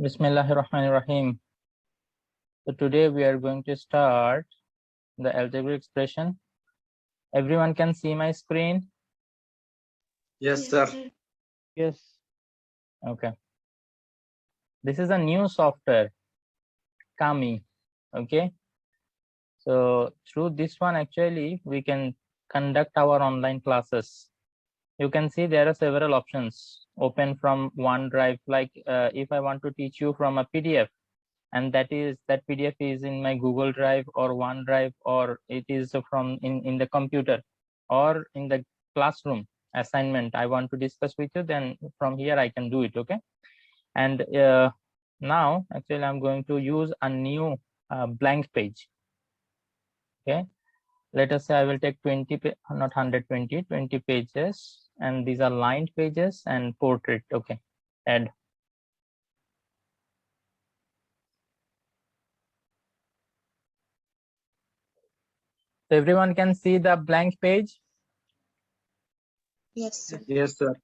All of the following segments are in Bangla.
Bismillahirrahmanirrahim. So today we are going to start the algebraic expression. Everyone can see my screen? Yes, sir. Yes. Okay. This is a new software, Kami. Okay. So through this one, actually, we can conduct our online classes. You can see there are several options open from OneDrive. Like if I want to teach you from a PDF, and that PDF is in my Google Drive or OneDrive, or it is from in the computer or in the classroom assignment I want to discuss with you, then from here I can do it. Okay. And now actually I'm going to use a new blank page. Okay, let us say I will take 20, not 120, 20 pages, and these are lined pages and portrait. Okay, add. So everyone can see the blank page? Yes, sir. Yes, sir.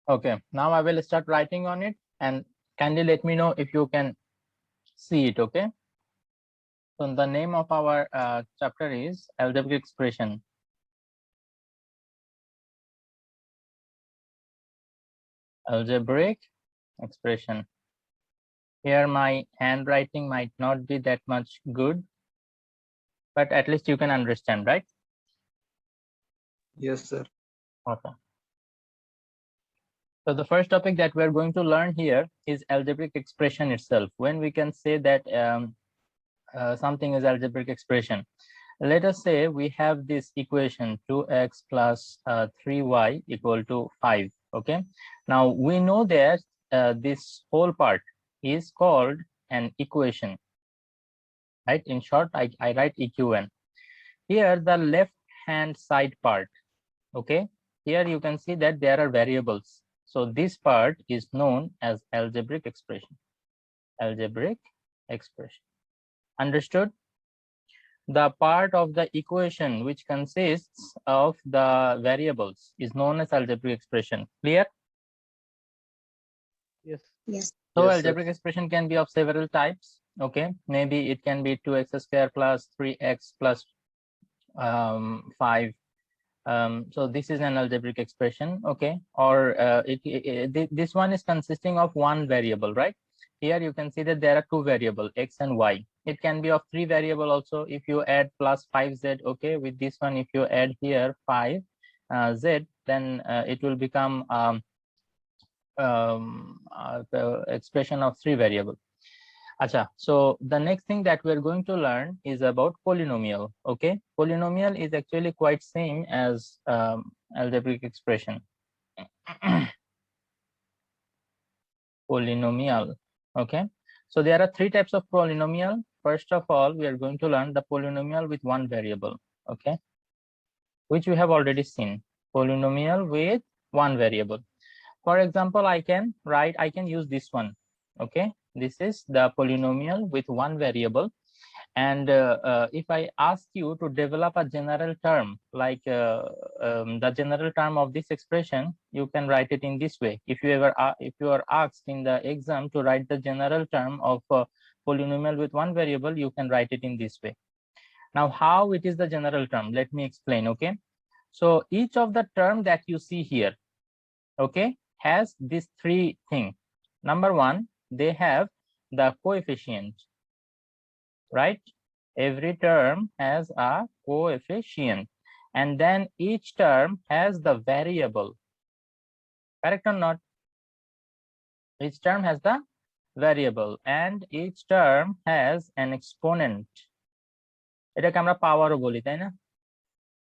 Okay, now I will start writing on it, and kindly let me know if you can see it. Okay, so the name of our chapter is algebraic expression. Algebraic expression. Here my handwriting might not be that much good, but at least you can understand, right? Yes, sir. Okay. So the first topic that we're going to learn here is algebraic expression itself. When we can say that something is algebraic expression. Let us say we have this equation 2x plus 3y equal to 5. Okay. Now we know that this whole part is called an equation. Right. In short, I write EQN. Here the left hand side part. Okay. Here you can see that there are variables. So this part is known as algebraic expression. Algebraic expression. Understood? The part of the equation which consists of the variables is known as algebraic expression. Clear? Yes. Yes. So Yes, algebraic expression can be of several types. Okay, maybe it can be 2x squared plus 3x plus 5. So this is an algebraic expression. Okay, or this one is consisting of one variable, right? Here you can see that there are two variables, x and y. It can be of three variable also if you add plus 5z. Okay, with this one, if you add here 5z, then it will become the expression of three variable. Acha, so the next thing that we're going to learn is about polynomial. Okay, polynomial is actually quite same as algebraic expression. Polynomial. Okay, so there are three types of polynomial. First of all, we are going to learn the polynomial with one variable. Okay, which we have already seen. Polynomial with one variable. For example, I can use this one. Okay, this is the polynomial with one variable. And if I ask you to develop a general term, like the general term of this expression, you can write it in this way. If you are asked in the exam to write the general term of polynomial with one variable, you can write it in this way. Now, how it is the general term? Let me explain. Okay, so each of the term that you see here, okay, has these three things. Number one, they have the coefficient, right? Every term has a coefficient, and then each term has the variable. Correct or not? Each term has the variable, and each term has an exponent. এটাকে আমরা পাওয়ারও বলি, তাই না?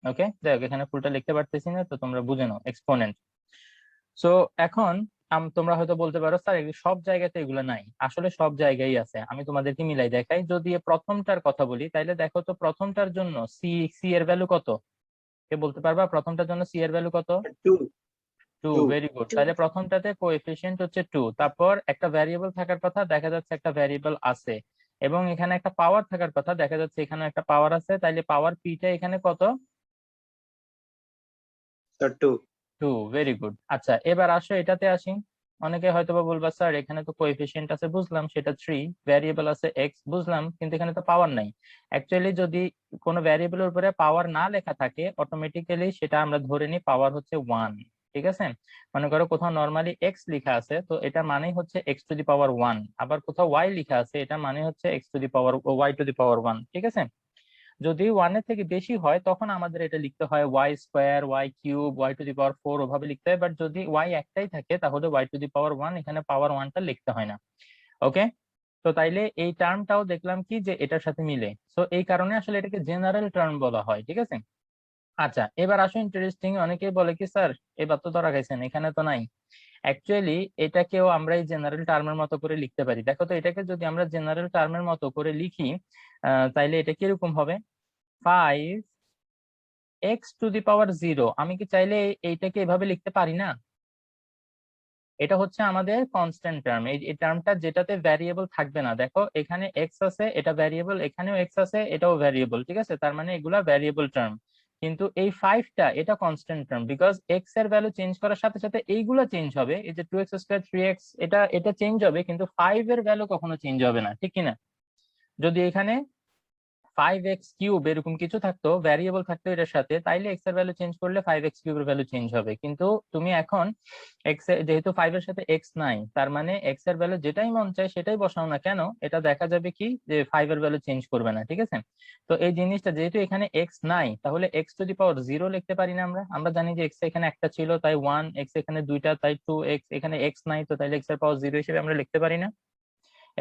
ওকে, দেখো এখানে ফুলটা লিখতে পারতেছি না, তো তোমরা বুঝে নাও, এক্সপোনেন্ট। সো এখন তোমরা হয়তো বলতে পারো স্যার সব জায়গাতে এগুলো নাই। আসলে সব জায়গায় আছে। আমি তোমাদেরকে মিলাই দেখাই। যদি প্রথমটার কথা বলি, তাহলে দেখো তো প্রথমটার জন্য সি এর ভ্যালু কত? কে বলতে পারবা প্রথমটার জন্য সি এর ভ্যালু কত? 2। Very good. তাহলে প্রথমটাতে কোএফিশিয়েন্ট হচ্ছে 2। তারপর একটা ভ্যারিয়েবল থাকার কথা, দেখা যাচ্ছে একটা ভ্যারিয়েবল আছে, এবং এখানে একটা পাওয়ার থাকার কথা, দেখা যাচ্ছে এখানে একটা পাওয়ার আছে। তাহলে পাওয়ার পিটা এখানে কত? 2। Very good. আচ্ছা, এবার আসো এটাতে আসি। অনেকে হয়তো বা বলবা স্যার এখানে তো কোএফিসিয়েন্ট আছে বুঝলাম সেটা 3, ভ্যারিয়েবল আছে এক্স বুঝলাম, কিন্তু এখানে তো পাওয়ার নাই। অ্যাকচুয়ালি যদি কোনো ভ্যারিয়েবলের উপরে পাওয়ার না লেখা থাকে অটোমেটিক্যালি সেটা আমরা ধরে নিই পাওয়ার হচ্ছে 1। ঠিক আছে, মনে করো কোথাও নর্মালি এক্স লেখা আছে তো এটা মানে হচ্ছে এক্স টু দি পাওয়ার 1, আবার কোথাও ওয়াই লেখা আছে এটা মানে হচ্ছে X to the power Y to the power 1। ঠিক আছে, যদি 1 এর থেকে বেশি হয় তখন আমাদের এটা লিখতে হয় Y square, Y cube, Y to the power 4 ওভাবে লিখতে হয়। বাট যদি ওয়াই একটাই থাকে তাহলে ওয়াই টু দি পাওয়ার 1, এখানে পাওয়ার 1টা লিখতে হয় না। ওকে, তো তাইলে এই টার্মটাও দেখলাম কি যে এটার সাথে মিলে, তো এই কারণে আসলে এটাকে জেনারেল টার্ম বলা হয়। ঠিক আছে, আচ্ছা এবার আসো ইন্টারেস্টিং, অনেকেই বলে কি স্যার এবার তো ধরা খাইছেন এখানে তো নাই। অ্যাকচুয়ালি এটাকেও আমরা এই জেনারেল টার্মের মতো করে লিখতে পারি। দেখো তো এটাকে যদি আমরা জেনারেল টার্মের মতো করে লিখি তাইলে এটা কিরকম হবে, 5x টু দি পাওয়ার 0। আমি কি চাইলে এইটাকে এভাবে লিখতে পারি না? এটা হচ্ছে আমাদের কনস্ট্যান্ট টার্ম, এই টার্মটা যেটাতে ভ্যারিয়েবল থাকবে না। দেখো এখানে এক্স আছে এটা ভ্যারিয়েবল, এখানেও এক্স আছে এটাও ভ্যারিয়েবল। ঠিক আছে, তার মানে এগুলা ভ্যারিয়েবল টার্ম। কিন্তু এই 5টা এটা কনস্ট্যান্ট টার্ম, বিকজ এক্স এর ভ্যালু চেঞ্জ করার সাথে সাথে এইগুলা চেঞ্জ হবে। এই যে 2x স্কয়ার 3x এটা এটা চেঞ্জ হবে, কিন্তু 5 এর ভ্যালু কখনো চেঞ্জ হবে না, ঠিক কিনা? যদি এখানে 5x কিউব এরকম কিছু থাকতো, ভ্যারিয়েবল থাকতো এটার সাথে, তাইলে x এর ভ্যালু চেঞ্জ করলে 5x কিউবের ভ্যালু চেঞ্জ হবে। কিন্তু তুমি এখন x যেহেতু 5 এর সাথে x নাই, তার মানে x এর ভ্যালু যেটাই মন চায় সেটাই বসাও না কেন, এটা দেখা যাবে কি যে 5 এর ভ্যালু চেঞ্জ করবে না। ঠিক আছে, তো এই জিনিসটা যেহেতু এখানে x নাই তাহলে x টু দি পাওয়ার 0 লিখতে পারি না আমরা? আমরা জানি যে x এখানে একটা ছিল তাই 1, x এখানে দুইটা তাই 2x, এখানে x নাই তো তাইলে x এর পাওয়ার 0 হিসেবে আমরা লিখতে পারি না?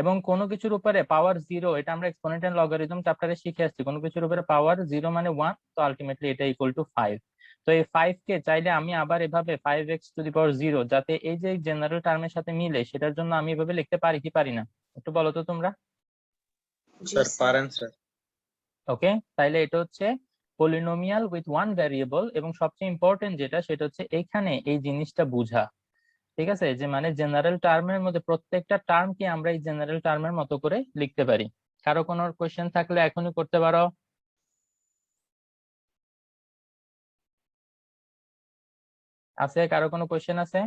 এবং কোনো কিছুর উপরে পাওয়ার 0, এটা আমরা এক্সপোনেনশিয়াল লগারিদম চ্যাপ্টারে শিখে আসছি, কোনো কিছুর উপরে পাওয়ার 0 মানে 1, তো আলটিমেটলি এটা ইকুয়াল টু 5। তো এই 5 কে চাইলে আমি আবার এভাবে 5x টু দি পাওয়ার 0 যাতে এই যে জেনারেল টার্মের সাথে মিলে সেটার জন্য আমি এভাবে লিখতে পারি কি পারি না, একটু বলো তো তোমরা। স্যার পারেন স্যার। ওকে, তাইলে এটা হচ্ছে পলিনোমিয়াল উইথ ওয়ান ভ্যারিয়েবল, এবং সবচেয়ে ইম্পর্টেন্ট যেটা সেটা হচ্ছে এখানে এই জিনিসটা বুঝা। ঠিক আছে, যে মানে জেনারেল টার্মের মধ্যে প্রত্যেকটা টার্মকে আমরা এই জেনারেল টার্মের মতো করে লিখতে পারি। কারো কোনো কোয়েশ্চেন থাকলে এখনই করতে পারো। আছে কারো কোনো কোয়েশ্চেন আছে?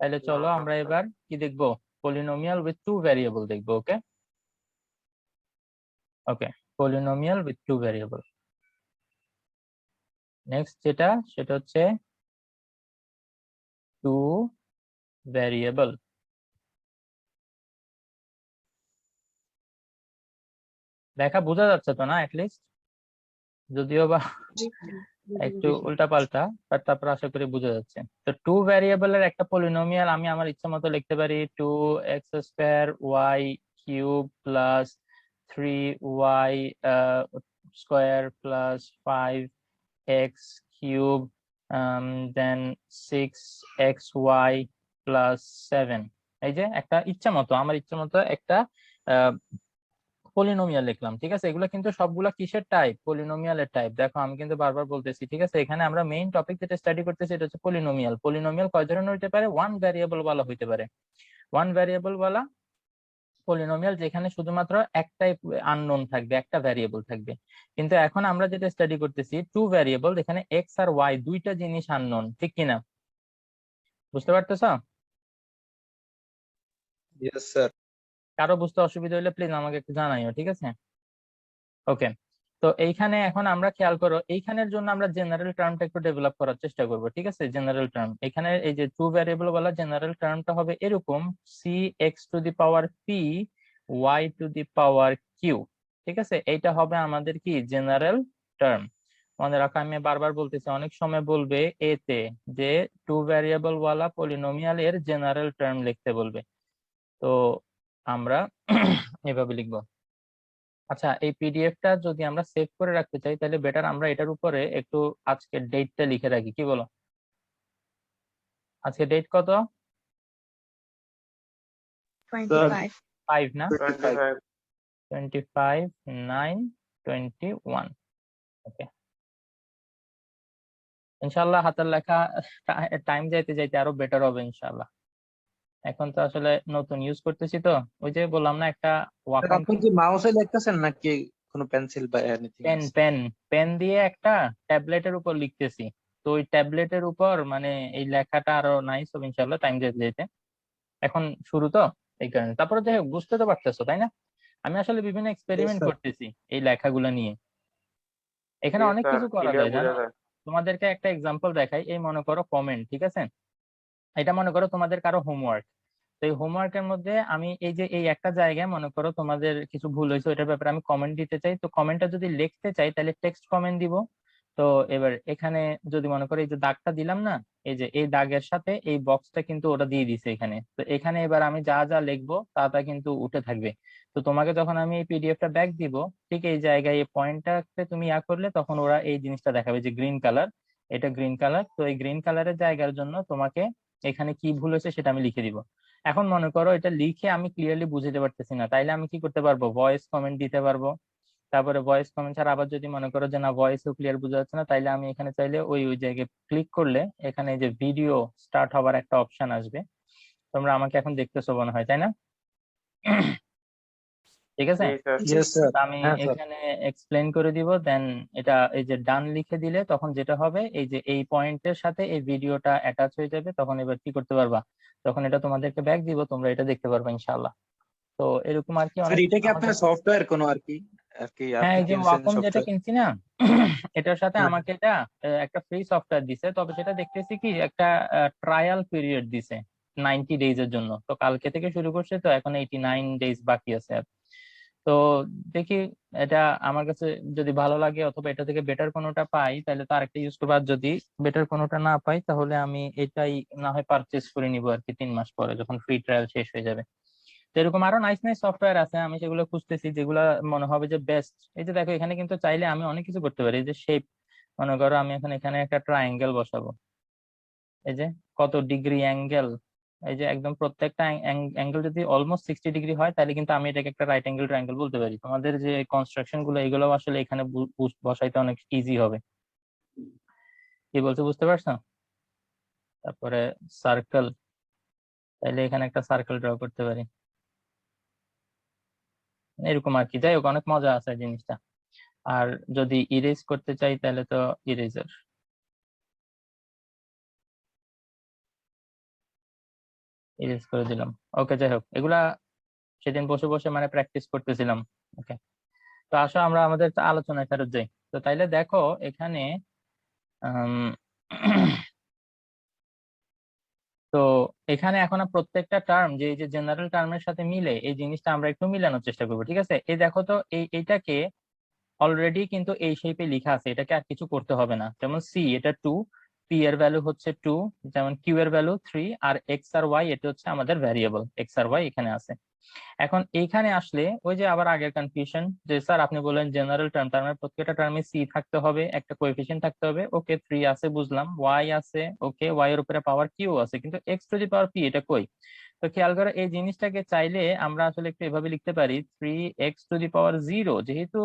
তাহলে চলো আমরা এবার কি দেখবো, পলিনোমিয়াল উইথ টু ভ্যারিয়েবল দেখবো। Okay okay, polynomial with two variable. Next যেটা সেটা হচ্ছে টু ভ্যারিয়েবল। দেখা বোঝা যাচ্ছে তো না অ্যাটলিস্ট, যদিও বা একটু উল্টাপাল্টা, বাট তারপর আশা করি বোঝা যাচ্ছে। তো টু ভ্যারিয়েবলের একটা পলিনোমিয়াল আমি আমার ইচ্ছা মতো লিখতে পারি 2x square Y cube plus 3y square plus 5x cube then 6xy plus 7। এই যে একটা ইচ্ছা মতো, আমার ইচ্ছা মতো একটা পলিনোমিয়াল লিখলাম। ঠিক আছে, এগুলো কিন্তু সবগুলা কিসের টাইপ, পলিনোমিয়ালের টাইপ। দেখো আমি কিন্তু বারবার বলতেছি, ঠিক আছে, এখানে আমরা মেইন টপিক যেটা স্টাডি করতেছি এটা হচ্ছে পলিনোমিয়াল। পলিনোমিয়াল কয় ধরনের হইতে পারে, ওয়ান ভ্যারিয়েবল ওয়ালা হইতে পারে। ওয়ান ভ্যারিয়েবল ওয়ালা পলিনোমিয়াল যেখানে শুধুমাত্র একটাই আননোন থাকবে, একটা ভ্যারিয়েবল থাকবে। কিন্তু এখন আমরা যেটা স্টাডি করতেছি টু ভ্যারিয়েবল, যেখানে এক্স আর ওয়াই দুইটা জিনিস আননোন, ঠিক কিনা? বুঝতে পারতেছো? Yes sir. কারো বুঝতে অসুবিধা হলে প্লিজ আমাকে একটু জানাইও, ঠিক আছে? ওকে, তো এইখানে এখন আমরা খেয়াল করো, এইখানের জন্য আমরা জেনারেল টার্মটা একটু ডেভেলপ করার চেষ্টা করব। ঠিক আছে, জেনারেল টার্ম এখানে এই যে টু ভ্যারিয়েবল বলা জেনারেল টার্মটা হবে এরকম, C X to the power P Y to the power Q. ঠিক আছে, এইটা হবে আমাদের কি জেনারেল টার্ম। মনে রাখো আমি বারবার বলতেছি, অনেক সময় বলবে এতে যে টু ভ্যারিয়েবল ওয়ালা পলিনোমিয়াল এর জেনারেল টার্ম লিখতে বলবে, তো আমরা এভাবে লিখবো। আচ্ছা, এই পিডিএফটা যদি আমরা সেভ করে রাখতে চাই তাহলে বেটার আমরা এটার উপরে একটু আজকের ডেটটা লিখে রাখি, কি বলো? আজকে ডেট কত? 5 না? 25/9/21। ওকে, ইনশাল্লাহ হাতের লেখা টাইম যাইতে যাইতে আরো বেটার হবে ইনশাল্লাহ। এখন তো আসলে নতুন ইউজ করতেছি, তো ওই যে বললাম না একটা ওয়াকম আপনি কি মাউসে লিখতেছেন নাকি কোনো পেন্সিল বা এনিথিং? পেন পেন পেন দিয়ে একটা ট্যাবলেটের উপর লিখতেছি। তো ওই ট্যাবলেটের উপর মানে এই লেখাটা আরো নাইস হবে ইনশাল্লাহ টাইম যেতে যেতে। এখন শুরু তো, এই কারণে। তারপরে যাই হোক, বুঝতে তো পারতেছো তাই না? আমি আসলে বিভিন্ন এক্সপেরিমেন্ট স্যার করতেছি এই লেখাগুলো নিয়ে। এখানে জি অনেক স্যার, কিছু করা ক্লিয়ার যায় বোঝা জানো। যায়। তোমাদেরকে একটা এক্সাম্পল দেখাই। এই মনে করো কমেন্ট, ঠিক আছে? এটা মনে করো তোমাদের কারো হোমওয়ার্ক। তো এই হোমওয়ার্কের মধ্যে আমি এই যে এই একটা জায়গায় মনে করো তোমাদের কিছু ভুল হয়েছে, ওইটার ব্যাপারে আমি কমেন্ট দিতে চাই। তো কমেন্টটা যদি লিখতে চাই তাহলে টেক্সট কমেন্ট দিব। তো এবার এখানে যদি মনে করো এই যে দাগটা দিলাম না, এই যে এই দাগের সাথে এই বক্সটা কিন্তু ওটা দিয়ে দিছে এখানে। তো এখানে এবার আমি যা যা লিখবো তা তা কিন্তু উঠে থাকবে। তো তোমাকে যখন আমি এই পিডিএফটা ব্যাক দিব, ঠিক এই জায়গায় এই পয়েন্টটাতে তুমি ইয়া করলে তখন ওরা এই জিনিসটা দেখাবে যে গ্রিন কালার, এটা গ্রিন কালার। তো এই গ্রিন কালারের জায়গার জন্য তোমাকে এখানে কি ভুল হয়েছে সেটা আমি লিখে দিব। এখন মনে করো এটা লিখে আমি ক্লিয়ারলি বুঝতে পারতেছি না, তাইলে আমি কি করতে পারবো? ভয়েস কমেন্ট দিতে পারবো। তারপরে ভয়েস কমেন্ট ছাড়া আবার যদি মনে করো যে না ভয়েসও ক্লিয়ার বোঝা যাচ্ছে না, তাইলে আমি এখানে চাইলে ওই ওই জায়গায় ক্লিক করলে এখানে যে ভিডিও স্টার্ট হওয়ার একটা অপশন আসবে। তোমরা আমাকে এখন দেখতেছো মনে হয়, তাই না? ঠিক আছে। জি স্যার। Yes sir. তো আমি হ্যাঁ স্যার। এখানে এক্সপ্লেন করে দিব, দেন এটা এই যে ডান লিখে দিলে তখন যেটা হবে এই যে এই পয়েন্টের সাথে এই ভিডিওটা অ্যাটাচ হয়ে যাবে। তখন এবার কি করতে পারবা, তখন এটা তোমাদেরকে ব্যাক দিব, তোমরা এটা দেখতে পারবে ইনশাআল্লাহ। তো এরকম আর কি স্যার অনেক এটা কি আমাদের। আপনার সফটওয়্যার কোনো আর কি হ্যাঁ, আপনি এই যে কিনছেন ওয়াকম যেটা সফটওয়্যার? কিনছি না, এটার সাথে হ্যাঁ আমাকে এটা একটা ফ্রি সফটওয়্যার দিছে। তবে সেটা দেখতেছি কি একটা ট্রায়াল পিরিয়ড দিছে 90 ডেজ এর জন্য। তো কালকে থেকে শুরু করছে, তো এখন 89 ডেজ বাকি আছে আর। তো দেখি এটা আমার কাছে যদি ভালো লাগে অথবা এটা থেকে বেটার কোনোটা পাই তাহলে তো আরেকটা ইউজ করবো। আর যদি বেটার কোনোটা না পাই তাহলে আমি এটাই না হয় পারচেস করে নিবো আর কি 3 মাস পরে যখন ফ্রি ট্রায়াল শেষ হয়ে যাবে। তো এরকম আরো নাইস নাইস সফটওয়্যার আছে, আমি সেগুলো খুঁজতেছি যেগুলো মনে হবে যে বেস্ট। এই যে দেখো এখানে কিন্তু চাইলে আমি অনেক কিছু করতে পারি। এই যে শেপ, মনে করো আমি এখন এখানে একটা ট্রায়াঙ্গেল বসাবো। এই যে কত ডিগ্রি অ্যাঙ্গেল, এই যে একদম প্রত্যেকটা অ্যাঙ্গেল যদি অলমোস্ট 60 ডিগ্রি হয় তাহলে কিন্তু আমি এটাকে একটা রাইট অ্যাঙ্গেল ট্রায়াঙ্গেল বলতে পারি। তোমাদের যে কনস্ট্রাকশন গুলো এগুলো আসলে এখানে বসাইতে অনেক ইজি হবে। কি বলছো, বুঝতে পারছো? তারপরে সার্কেল, তাইলে এখানে একটা সার্কেল ড্র করতে পারি এরকম আর কি। যাই হোক, অনেক মজা আছে এই জিনিসটা। আর যদি ইরেজ করতে চাই তাহলে তো ইরেজার, ইরেজ করে দিলাম। ওকে, যাই হোক, এগুলা সেদিন বসে বসে মানে প্র্যাকটিস করতেছিলাম। ওকে, তো আসো আমরা আমাদের আলোচনায় ফেরত যাই। তো তাইলে দেখো এখানে আম, তো এখানে এখন প্রত্যেকটা টার্ম যে এই যে জেনারেল টার্মের সাথে মিলে এই জিনিসটা আমরা একটু মিলানোর চেষ্টা করবো, ঠিক আছে? এই দেখো তো এইটাকে অলরেডি কিন্তু এই শেপে লেখা আছে, এটাকে আর কিছু করতে হবে না। যেমন সি, এটা 2, পি এর ভ্যালু হচ্ছে 2, যেমন কিউ এর ভ্যালু 3, আর এক্স আর ওয়াই এটা হচ্ছে আমাদের ভ্যারিয়েবল এক্স আর ওয়াই এখানে আছে। এখন এইখানে আসলে ওই যে আবার আগের কনফিউশন যে স্যার আপনি বলেন জেনারেল টার্ম, তার মানে প্রত্যেকটা টার্মে সি থাকতে হবে, একটা কোএফিসিয়েন্ট থাকতে হবে। ওকে, 3 আছে বুঝলাম, ওয়াই আছে, ওকে, ওয়াই এর উপরে পাওয়ার কিউ আছে, কিন্তু x to the power P এটা কই? তো খেয়াল করো এই জিনিসটাকে চাইলে আমরা আসলে একটু এভাবে লিখতে পারি 3x⁻0। যেহেতু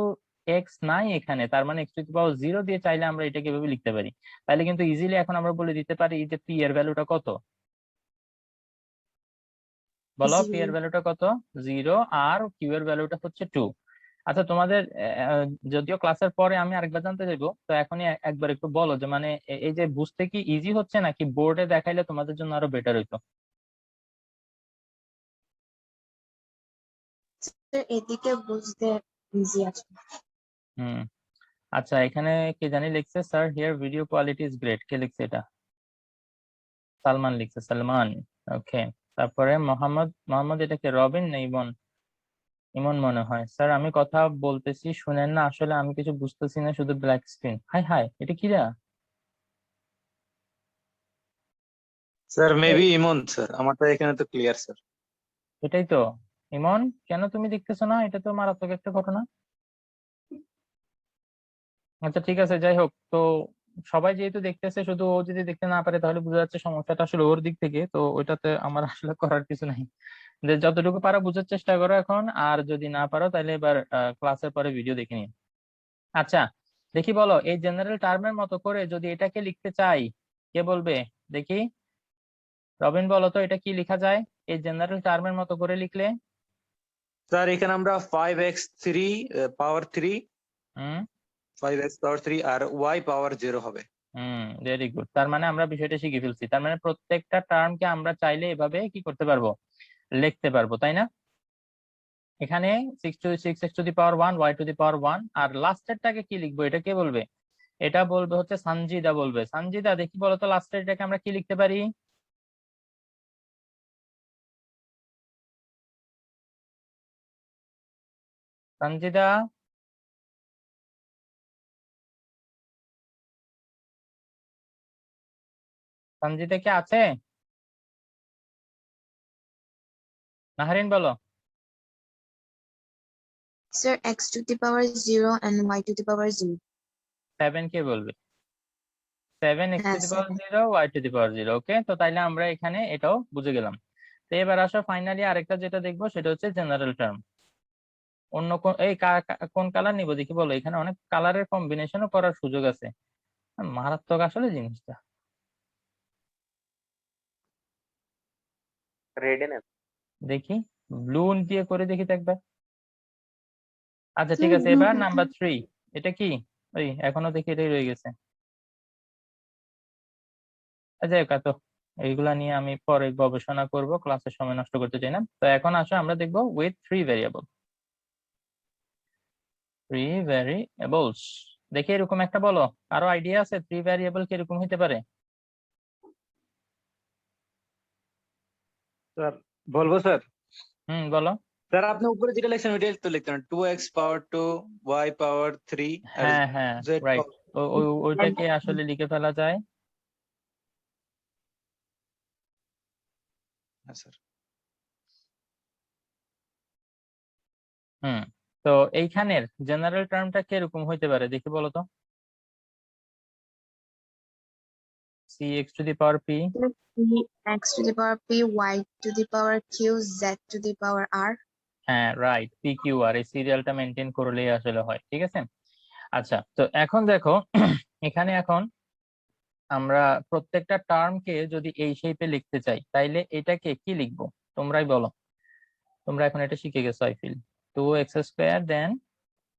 এক্স নাই এখানে, তার মানে x⁻0 দিয়ে চাইলে আমরা এটাকে এভাবে লিখতে পারি। তাহলে কিন্তু ইজিলি এখন আমরা বলে দিতে পারি যে পি এর ভ্যালুটা কত। বলো পি এর ভ্যালুটা কত? 0, আর কিউ এর ভ্যালুটা হচ্ছে 2। আচ্ছা, তোমাদের যদিও ক্লাসের পরে আমি আরেকবার জানতে চাইবো, তো এখনই একবার একটু বলো যে মানে এই যে বুঝতে কি ইজি হচ্ছে নাকি বোর্ডে দেখাইলে তোমাদের জন্য আরো বেটার হইতো? এদিকে বুঝতে ইজি আছে। হুম, আচ্ছা, এখানে কি জানি লিখছে, sir here video quality is great. কে লিখছে এটা? সালমান লিখছে, সালমান। ওকে, তারপরে মোহাম্মদ, মোহাম্মদ এটা কে, রবিন না ইমন? ইমন মনে হয়। স্যার আমি কথা বলতেছি শুনেন না, আসলে আমি কিছু বুঝতেছি না, শুধু ব্ল্যাক স্ক্রিন। হাই হাই, এটা কি রা? স্যার মেবি ইমন স্যার, আমারটা এখানে তো ক্লিয়ার স্যার। এটাই তো। ইমন, কেন তুমি দেখতেছো না? এটা তো মারাত্মক একটা ঘটনা। আচ্ছা ঠিক আছে, যাই হোক। তো সবাই যেহেতু দেখতেছে, শুধু ও যদি দেখতে না পারে তাহলে বোঝা যাচ্ছে সমস্যাটা আসলে ওর দিক থেকে। তো ওইটাতে আমার আসলে করার কিছু নাই। যে যতটুকু পারো বুঝার চেষ্টা করো এখন, আর যদি না পারো তাহলে এবার ক্লাসের পরে ভিডিও দেখে নিও। আচ্ছা, দেখি বলো এই জেনারেল টার্মের মতো করে যদি এটাকে লিখতে চাই, কে বলবে দেখি? রবিন বলো তো এটা কি লেখা যায় এই জেনারেল টার্মের মতো করে লিখলে? স্যার এখানে আমরা 5x3 পাওয়ার 3, হুম, 5x পাওয়ার 3 আর y পাওয়ার 0 হবে। Very good. তার মানে আমরা বিষয়টা শিখে ফেলছি। তার মানে প্রত্যেকটা টার্মকে আমরা চাইলে এভাবে কি করতে পারবো, লিখতে পারবো, তাই না? এখানে 6x⁴1 y⁴1 আর লাস্টেরটাকে কি লিখবো, এটা কে বলবে? এটা বলবে হচ্ছে সানজিদা বলবে। সানজিদা দেখি বলো তো লাস্টেরটাকে আমরা কি লিখতে পারি? সঞ্জিদা, সঞ্জিদা কি আছে? নাহারিন বলো। Sir, x⁴0 and y⁴0. 7 কে বলবে? 7x⁴0 y⁴0। ওকে, তো তাইলে আমরা এখানে এটাও বুঝে গেলাম। তো এবার আসো ফাইনালি আরেকটা যেটা দেখবো সেটা হচ্ছে জেনারেল টার্ম। অন্য এই কোন কালার নিব দেখি বলো, এখানে অনেক কালারের কম্বিনেশনও করার সুযোগ আছে। মারাত্মক আসলে জিনিসটা। রেড এনে দেখি ব্লু দিয়ে করে দেখি তো একবার। আচ্ছা Sir, ঠিক আছে, blue এবার color. নাম্বার 3 এটা কি? ওই এখনো দেখি এটাই রয়ে গেছে। আচ্ছা এত এইগুলা নিয়ে আমি পরে গবেষণা করব, ক্লাসের সময় নষ্ট করতে চাই না। তো এখন আসো আমরা দেখবো উইথ 3 ভেরিয়েবল। 3 ভেরিয়েবলস দেখি এরকম একটা বলো, কারো আইডিয়া আছে 3 ভেরিয়েবল কি এরকম হতে পারে? স্যার বলবো স্যার? বলো। স্যার আপনি উপরে যেটা লিখছেন ওইটাই তো লিখতেন, 2x⁴2 y⁴3 আর হ্যাঁ হ্যাঁ, z রাইট। ওইটাকে আসলে লিখে ফেলা যায়। হ্যাঁ স্যার। হুম, তো এইখানের জেনারেল টার্মটা কিরকম হইতে পারে দেখি বলো তো। cx⁴p। x⁴p, y⁴q, z⁴r. হ্যাঁ রাইট, pqr এই সিরিয়ালটা মেনটেন করলেই আসলে হয়, ঠিক আছে। আচ্ছা তো এখন দেখো এখানে এখন আমরা প্রত্যেকটা টার্মকে যদি এই শেপে লিখতে চাই তাইলে এটাকে কি লিখবো তোমরাই বলো। তোমরা এখন এটা শিখে গেছো আই ফিল। 2x², দেন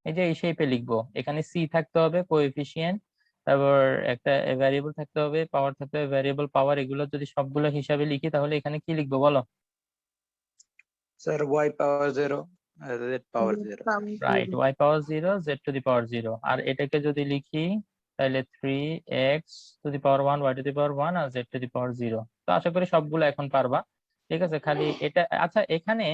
এই যে এই শেপে লিখবো, এখানে সি থাকতে হবে কোএফিসিয়েন্ট, তারপর একটা ভ্যারিয়েবল থাকতে হবে, পাওয়ার থাকতে হবে, ভ্যারিয়েবল পাওয়ার, এগুলো যদি সবগুলো হিসাবে লিখি তাহলে এখানে কি লিখবো বলো। স্যার y⁴0 আর z⁴0। Right, y⁴0 z⁴0। আর এটাকে যদি লিখি তাহলে 3x⁴1 y⁴1 আর z⁴0। তো আশা করি সবগুলো এখন পারবা, ঠিক আছে। খালি এটা আচ্ছা এখানে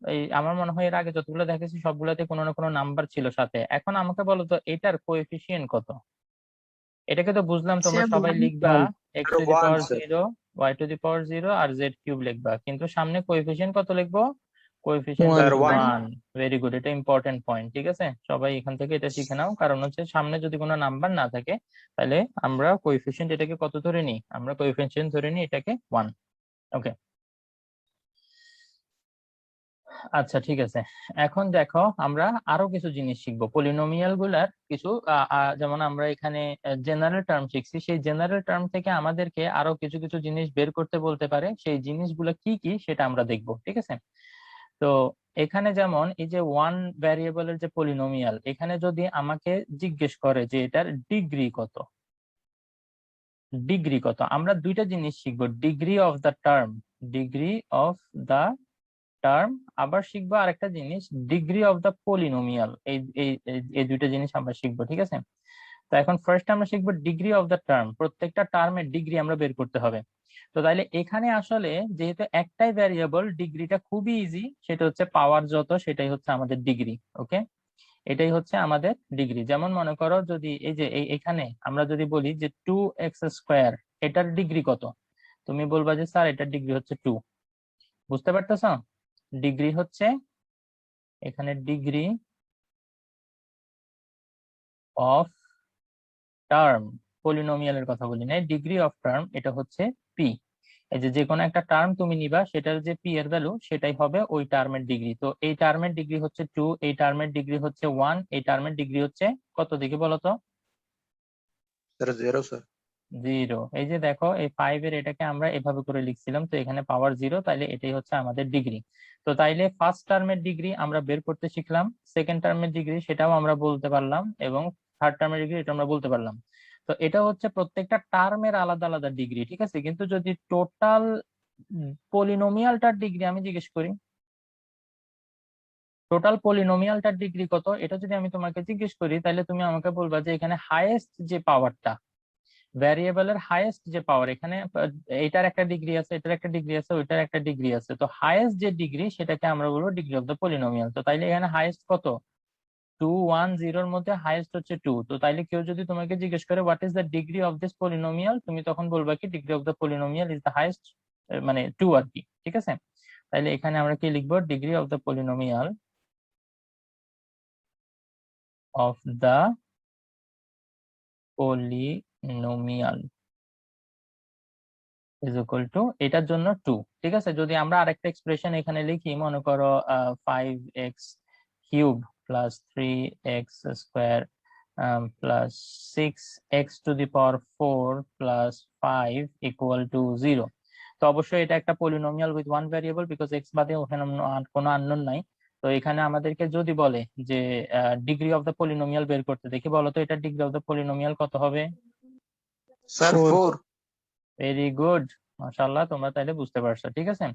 এই আমার মনে হয় এর আগে যতগুলো দেখেছি সবগুলোতে কোনো না কোনো নাম্বার ছিল সাথে। এখন আমাকে বলো তো এটার কোএফিসিয়েন্ট কত? এটাকে তো বুঝলাম তোমরা Sir, সবাই 1. লিখবা আর 1 স্যার। x⁴0 y⁴0 আর z³ লিখবা, কিন্তু সামনে কোএফিসিয়েন্ট কত লিখবো? Coefficient sir 1। 1। ভেরি গুড, এটা ইম্পর্টেন্ট পয়েন্ট, ঠিক আছে। সবাই এখান থেকে এটা শিখে নাও, কারণ হচ্ছে সামনে যদি কোনো নাম্বার না থাকে তাহলে আমরা কোএফিসিয়েন্ট এটাকে কত ধরে নিই, আমরা কোএফিসিয়েন্ট ধরে নিই এটাকে 1। ওকে, আচ্ছা ঠিক আছে। এখন দেখো আমরা আরো কিছু জিনিস শিখবো পলিনোমিয়াল গুলার কিছু, যেমন আমরা এখানে জেনারেল টার্ম শিখছি, সেই জেনারেল টার্ম থেকে আমাদেরকে আরো কিছু কিছু জিনিস বের করতে বলতে পারে, সেই জিনিসগুলো কি কি সেটা আমরা দেখবো, ঠিক আছে। তো এখানে যেমন এই যে ওয়ান ভ্যারিয়েবলের যে পলিনোমিয়াল, এখানে যদি আমাকে জিজ্ঞেস করে যে এটার ডিগ্রি কত, ডিগ্রি কত, আমরা দুইটা জিনিস শিখবো, degree of the term, degree of the term, আবার শিখবো আরেকটা জিনিস ডিগ্রি অফ দা পলিনোমিয়াল। এই এই এই দুইটা জিনিস আমরা শিখবো, ঠিক আছে। তো এখন ফার্স্ট আমরা শিখবো ডিগ্রি অফ দা টার্ম, প্রত্যেকটা টার্মের ডিগ্রি আমরা বের করতে হবে। তো তাইলে এখানে আসলে যেহেতু একটাই ভ্যারিয়েবল, ডিগ্রিটা খুবই ইজি, সেটা হচ্ছে পাওয়ার যত সেটাই হচ্ছে আমাদের ডিগ্রি। ওকে, এটাই হচ্ছে আমাদের ডিগ্রি। যেমন মনে করো যদি এই যে এখানে আমরা যদি বলি যে 2x², এটার ডিগ্রি কত, তুমি বলবা যে স্যার এটার ডিগ্রি হচ্ছে 2। বুঝতে পারতেছো? ডিগ্রি হচ্ছে এখানে ডিগ্রি অফ টার্ম, পলিনোমিয়ালের কথা বলি না, ডিগ্রি অফ টার্ম এটা হচ্ছে পি। এই যে কোনো একটা টার্ম তুমি নিবা সেটার যে পি এর ভ্যালু সেটাই হবে ওই টার্মের ডিগ্রি। তো এই টার্মের ডিগ্রি হচ্ছে 2, এই টার্মের ডিগ্রি হচ্ছে 1, এই টার্মের ডিগ্রি হচ্ছে কত দেখি বলো তো। Sir 0 sir. 0। এই যে দেখো এই 5 এর এটাকে আমরা এভাবে করে লিখছিলাম, তো এখানে পাওয়ার 0, তাইলে এটাই হচ্ছে আমাদের ডিগ্রি। তো তাইলে ফার্স্ট টার্মের ডিগ্রি আমরা বের করতে শিখলাম, সেকেন্ড টার্মের ডিগ্রি সেটাও আমরা বলতে পারলাম, এবং থার্ড টার্মের ডিগ্রি এটা আমরা বলতে পারলাম। তো এটা হচ্ছে প্রত্যেকটা টার্মের আলাদা আলাদা ডিগ্রি, ঠিক আছে। কিন্তু যদি টোটাল পলিনোমিয়ালটার ডিগ্রি আমি জিজ্ঞেস করি, টোটাল পলিনোমিয়ালটার ডিগ্রি কত, এটা যদি আমি তোমাকে জিজ্ঞেস করি, তাহলে তুমি আমাকে বলবা যে এখানে হাইয়েস্ট যে পাওয়ারটা, ভ্যারিয়েবলের হাইয়েস্ট যে পাওয়ার, এখানে এটার একটা ডিগ্রি আছে, এটার একটা ডিগ্রি আছে, ওইটার একটা ডিগ্রি আছে, তো হাইয়েস্ট যে ডিগ্রি সেটাকে আমরা বলবো ডিগ্রি অফ দ্য পলিনোমিয়াল। তো তাইলে এখানে হাইয়েস্ট কত, 2 1 0 এর মধ্যে হাইয়েস্ট হচ্ছে 2। তো তাইলে কেউ যদি তোমাকে জিজ্ঞেস করে what is the degree of this polynomial, তুমি তখন বলবা কি degree of the polynomial is the highest, মানে 2 আর কি, ঠিক আছে। তাইলে এখানে আমরা কি লিখবো, degree of the polynomial of the polynomial is equal to এটার জন্য 2, ঠিক আছে। যদি আমরা আরেকটা এক্সপ্রেশন এখানে লিখি, মনে করো 5x cube plus 3x square plus 6x two the power 4 plus 5 equal to 0, তো অবশ্যই এটা একটা polynomial with one variable, because x বাদে ওখানে কোনো আননোন নাই। তো এখানে আমাদেরকে যদি বলে যে ডিগ্রি অফ দ্য পলিনোমিয়াল বের করতে, দেখি বলো তো এটা ডিগ্রি অফ দ্য পলিনোমিয়াল কত হবে। স্যার 4। ভেরি গুড, মাশাআল্লাহ, তোমরা তাইলে বুঝতে পারছো, ঠিক আছে।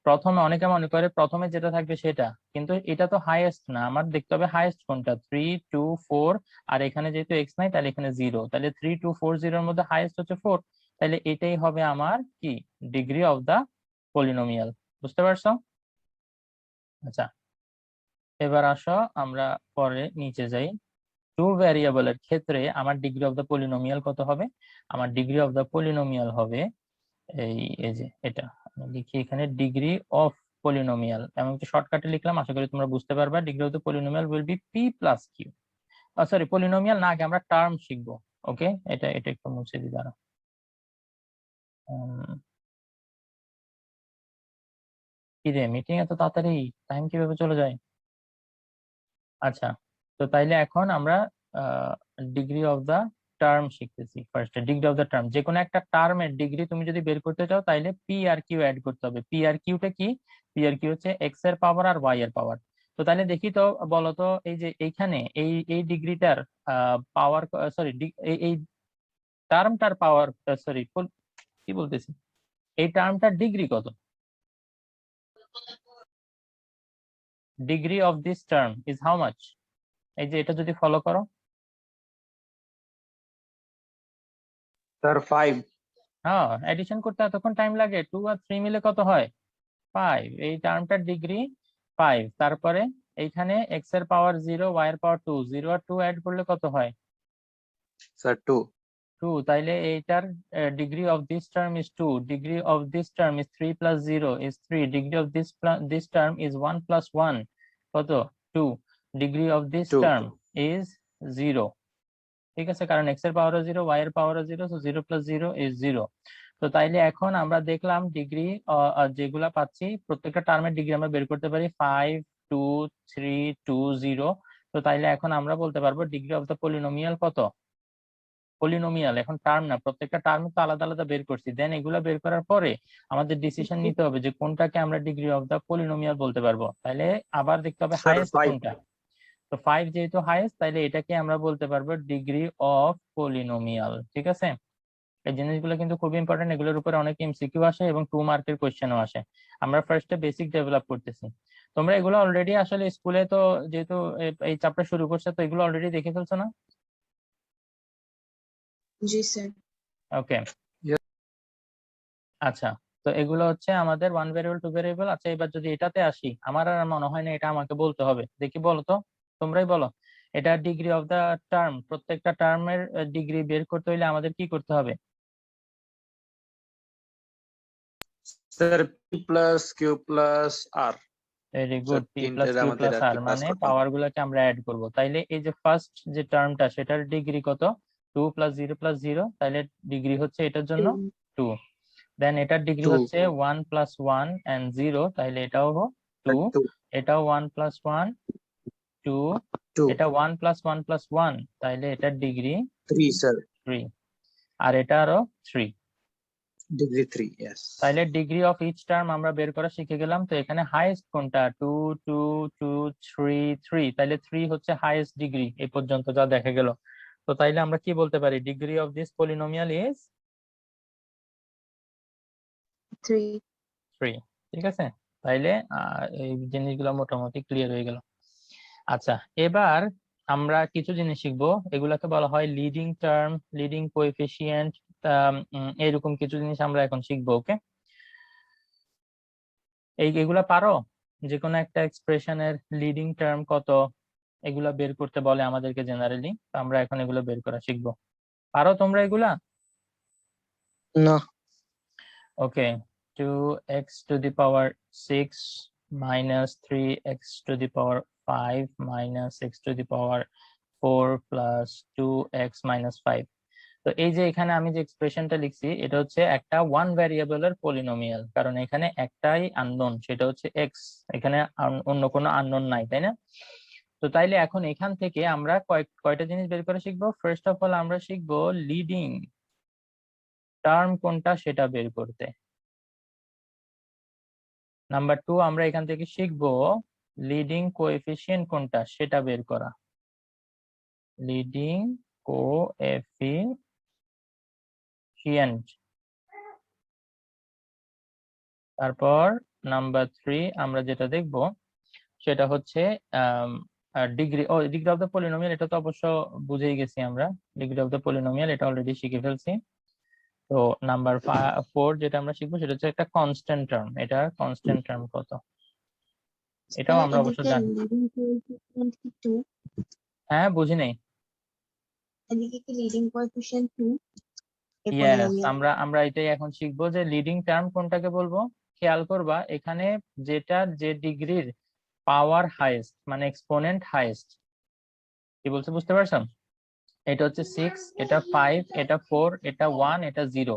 প্রথমে অনেকে মনে করে প্রথমে যেটা থাকবে সেটা, কিন্তু এটা তো হাইয়েস্ট না, আমার দেখতে হবে হাইয়েস্ট কোনটা, 3 2 4, আর এখানে যেহেতু এক্স নাই তাহলে এখানে 0, তাহলে 3 2 4 0 এর মধ্যে হাইয়েস্ট হচ্ছে 4, তাহলে এটাই হবে আমার কি ডিগ্রি অফ দা পলিনোমিয়াল, বুঝতে পারছো। আচ্ছা, এবার আসো আমরা পরে নিচে যাই। 2 ভ্যারিয়েবলের ক্ষেত্রে আমার ডিগ্রি অফ দা পলিনোমিয়াল কত হবে, আমার ডিগ্রি অফ দা পলিনোমিয়াল হবে এই যে এটা আমি লিখি এখানে, ডিগ্রি অফ পলিনোমিয়াল, এবং একটু শর্টকাটে লিখলাম, আশা করি তোমরা বুঝতে পারবা। Degree of the polynomial will be P plus Q, sorry polynomial না, আগে আমরা টার্ম শিখবো। ওকে, এটা এটা একটু মুছে দিই, দাঁড়া। কি রে, মিটিং এত তাড়াতাড়ি, টাইম কিভাবে চলে যায়। আচ্ছা, তো তাইলে এখন আমরা ডিগ্রি অফ দা টার্ম শিখতেছি। First degree of the term, যে কোনো একটা টার্মের ডিগ্রি তুমি যদি বের করতে চাও তাইলে পি আর কিউ অ্যাড করতে হবে। পি আর কিউটা কি, পি আর কিউ হচ্ছে এক্স এর পাওয়ার আর ওয়াই এর পাওয়ার। তো তাহলে দেখি তো, বলো তো এই যে এইখানে এই এই ডিগ্রিটার পাওয়ার, সরি এই টার্মটার পাওয়ার, সরি কি বলতেছি, এই টার্মটার ডিগ্রি কত, degree of this term is how much, এই যে এটা যদি ফলো করো। স্যার 5। হ্যাঁ, এডিশন করতে এতক্ষণ টাইম লাগে, 2 আর 3 মিলে কত হয় 5, এই টার্মটার ডিগ্রি 5। তারপরে এইখানে এক্স এর পাওয়ার 0 ওয়াই এর পাওয়ার 2, 0 আর 2 অ্যাড করলে কত হয় স্যার 2। 2, তাইলে এইটার degree of this term is 2, degree of this term is 3 plus 0 is 3, degree of this term is 1 plus 1 কত 2, degree of this 2। Term is 0, ঠিক আছে, কারণ এক্স এর পাওয়ারও 0 ওয়াই এর পাওয়ারও 0, সো 0 প্লাস 0 ইজ 0। তো তাইলে এখন আমরা দেখলাম ডিগ্রি যেগুলা পাচ্ছি প্রত্যেকটা টার্মের ডিগ্রি আমরা বের করতে পারি 5 2 3 2 0। তো তাইলে এখন আমরা বলতে পারবো ডিগ্রি অফ দ্য পলিনোমিয়াল কত, পলিনোমিয়াল এখন টার্ম না, প্রত্যেকটা টার্ম তো আলাদা আলাদা বের করছি, দেন এগুলা বের করার পরে আমাদের ডিসিশন নিতে হবে যে কোনটাকে আমরা ডিগ্রি অফ দ্য পলিনোমিয়াল বলতে পারবো। তাইলে আবার দেখতে হবে স্যার হাইয়েস্ট 5। কোনটা, তো 5 যেহেতু হাইয়েস্ট তাইলে এটাকে আমরা বলতে পারবো ডিগ্রি অফ পলিনোমিয়াল, ঠিক আছে। এই জিনিসগুলো কিন্তু খুব ইম্পর্টেন্ট, এগুলোর উপরে অনেক এমসিকিউ আসে এবং 2 মার্কের কোশ্চেনও আসে। আমরা ফার্স্টে বেসিক ডেভেলপ করতেছি, তোমরা এগুলো অলরেডি আসলে স্কুলে তো যেহেতু এই চ্যাপ্টার শুরু করছে, তো এগুলো অলরেডি দেখে ফেলছো না। জি স্যার। ওকে, Yes. আচ্ছা, তো এগুলো হচ্ছে আমাদের ওয়ান ভেরিয়েবল টু ভেরিয়েবল। আচ্ছা, এবার যদি এটাতে আসি, আমার আর মনে হয় না এটা আমাকে বলতে হবে, দেখি বলো তো, তোমরাই বলো। এটা ডিগ্রি অফ দা টার্ম, প্রত্যেকটা টার্মের ডিগ্রি বের করতে হইলে আমাদের কি করতে হবে। Sir P plus Q plus R. Very sir good, P plus তিনটের কিউ আমাদের প্লাস আর আর, কি প্লাস মানে করতে হবে। পাওয়ার গুলাকে আমরা অ্যাড করব। তাইলে এই যে ফার্স্ট যে টার্মটা সেটার ডিগ্রি কত, 2 প্লাস 0 প্লাস 0, তাইলে ডিগ্রি হচ্ছে এটার জন্য 2। দেন এটার ডিগ্রি 2। হচ্ছে 1 প্লাস 1 এন্ড 0, তাইলে এটাও 2। 2। এটাও 1 প্লাস 1 2, 2। এটা 1 প্লাস 1 প্লাস 1, তাইলে এটার ডিগ্রি 3 স্যার। 3, আর এটা আরো 3। ডিগ্রি 3। ইয়েস। তাইলে ডিগ্রি অফ ইচ টার্ম আমরা বের করা শিখে গেলাম। তো এখানে হাইয়েস্ট কোনটা, 2 2 2 3 3, তাইলে 3 হচ্ছে হাইয়েস্ট ডিগ্রি এই পর্যন্ত যা দেখা গেল। তো তাইলে আমরা কি বলতে পারি, degree of this polynomial is 3. 3। ঠিক আছে, তাইলে এই জিনিসগুলো মোটামুটি ক্লিয়ার হয়ে গেল। আচ্ছা, এবার আমরা কিছু জিনিস শিখবো, এগুলাকে বলা হয় লিডিং টার্ম, লিডিং কোএফিসিয়েন্ট, এরকম কিছু জিনিস আমরা এখন শিখবো। ওকে, এগুলা পারো? যে কোনো একটা এক্সপ্রেশনের লিডিং টার্ম কত, এগুলা বের করতে বলে আমাদেরকে জেনারেলি, তো আমরা এখন এগুলো বের করা শিখবো। পারো তোমরা এগুলা? না। ওকে, 2x to the power 6 minus 3x to the power 5 minus x to the power 4 plus 2x minus 5। তো এই যে এখানে আমি যে এক্সপ্রেশনটা লিখছি, এটা হচ্ছে একটা ওয়ান ভ্যারিয়েবলের পলিনোমিয়াল, কারণ এখানে একটাই আননোন, সেটা হচ্ছে এক্স। এখানে অন্য কোনো আননোন নাই, তাই না? তো তাইলে এখন এখান থেকে আমরা কয়টা জিনিস বের করে শিখবো। ফার্স্ট অফ অল আমরা শিখবো লিডিং টার্ম কোনটা সেটা বের করতে। নাম্বার 2 আমরা এখান থেকে শিখবো লিডিং কোএফিসিয়েন্ট কোনটা সেটা বের করা, লিডিং কোএফিসিয়েন্ট। তারপর নাম্বার 3 আমরা যেটা দেখবো সেটা হচ্ছে ডিগ্রি অফ দ্য পলিনোমিয়াল। এটা তো অবশ্য বুঝেই গেছি আমরা, ডিগ্রি অফ দ্য পলিনোমিয়াল এটা অলরেডি শিখে ফেলছি। তো নাম্বার 4 যেটা আমরা শিখবো সেটা হচ্ছে একটা কনস্ট্যান্ট টার্ম, এটা কনস্ট্যান্ট টার্ম কত, এটাও আমরা অবশ্য এদিকে জানি। লিডিং কোএফিসিয়েন্ট কি 2? হ্যাঁ, বুঝি নেই। এদিকে কি লিডিং কোএফিসিয়েন্ট 2 এই ইয়েস, পলিনোমিয়াল? আমরা এটাই এখন শিখবো যে লিডিং টার্ম কোনটাকে বলবো। খেয়াল করবা এখানে যে ডিগ্রির পাওয়ার হাইয়েস্ট, মানে এক্সপোনেন্ট হাইয়েস্ট, কি বলছে বুঝতে পারছো? এটা হচ্ছে 6, এটা 5, এটা 4, এটা 1, এটা 0।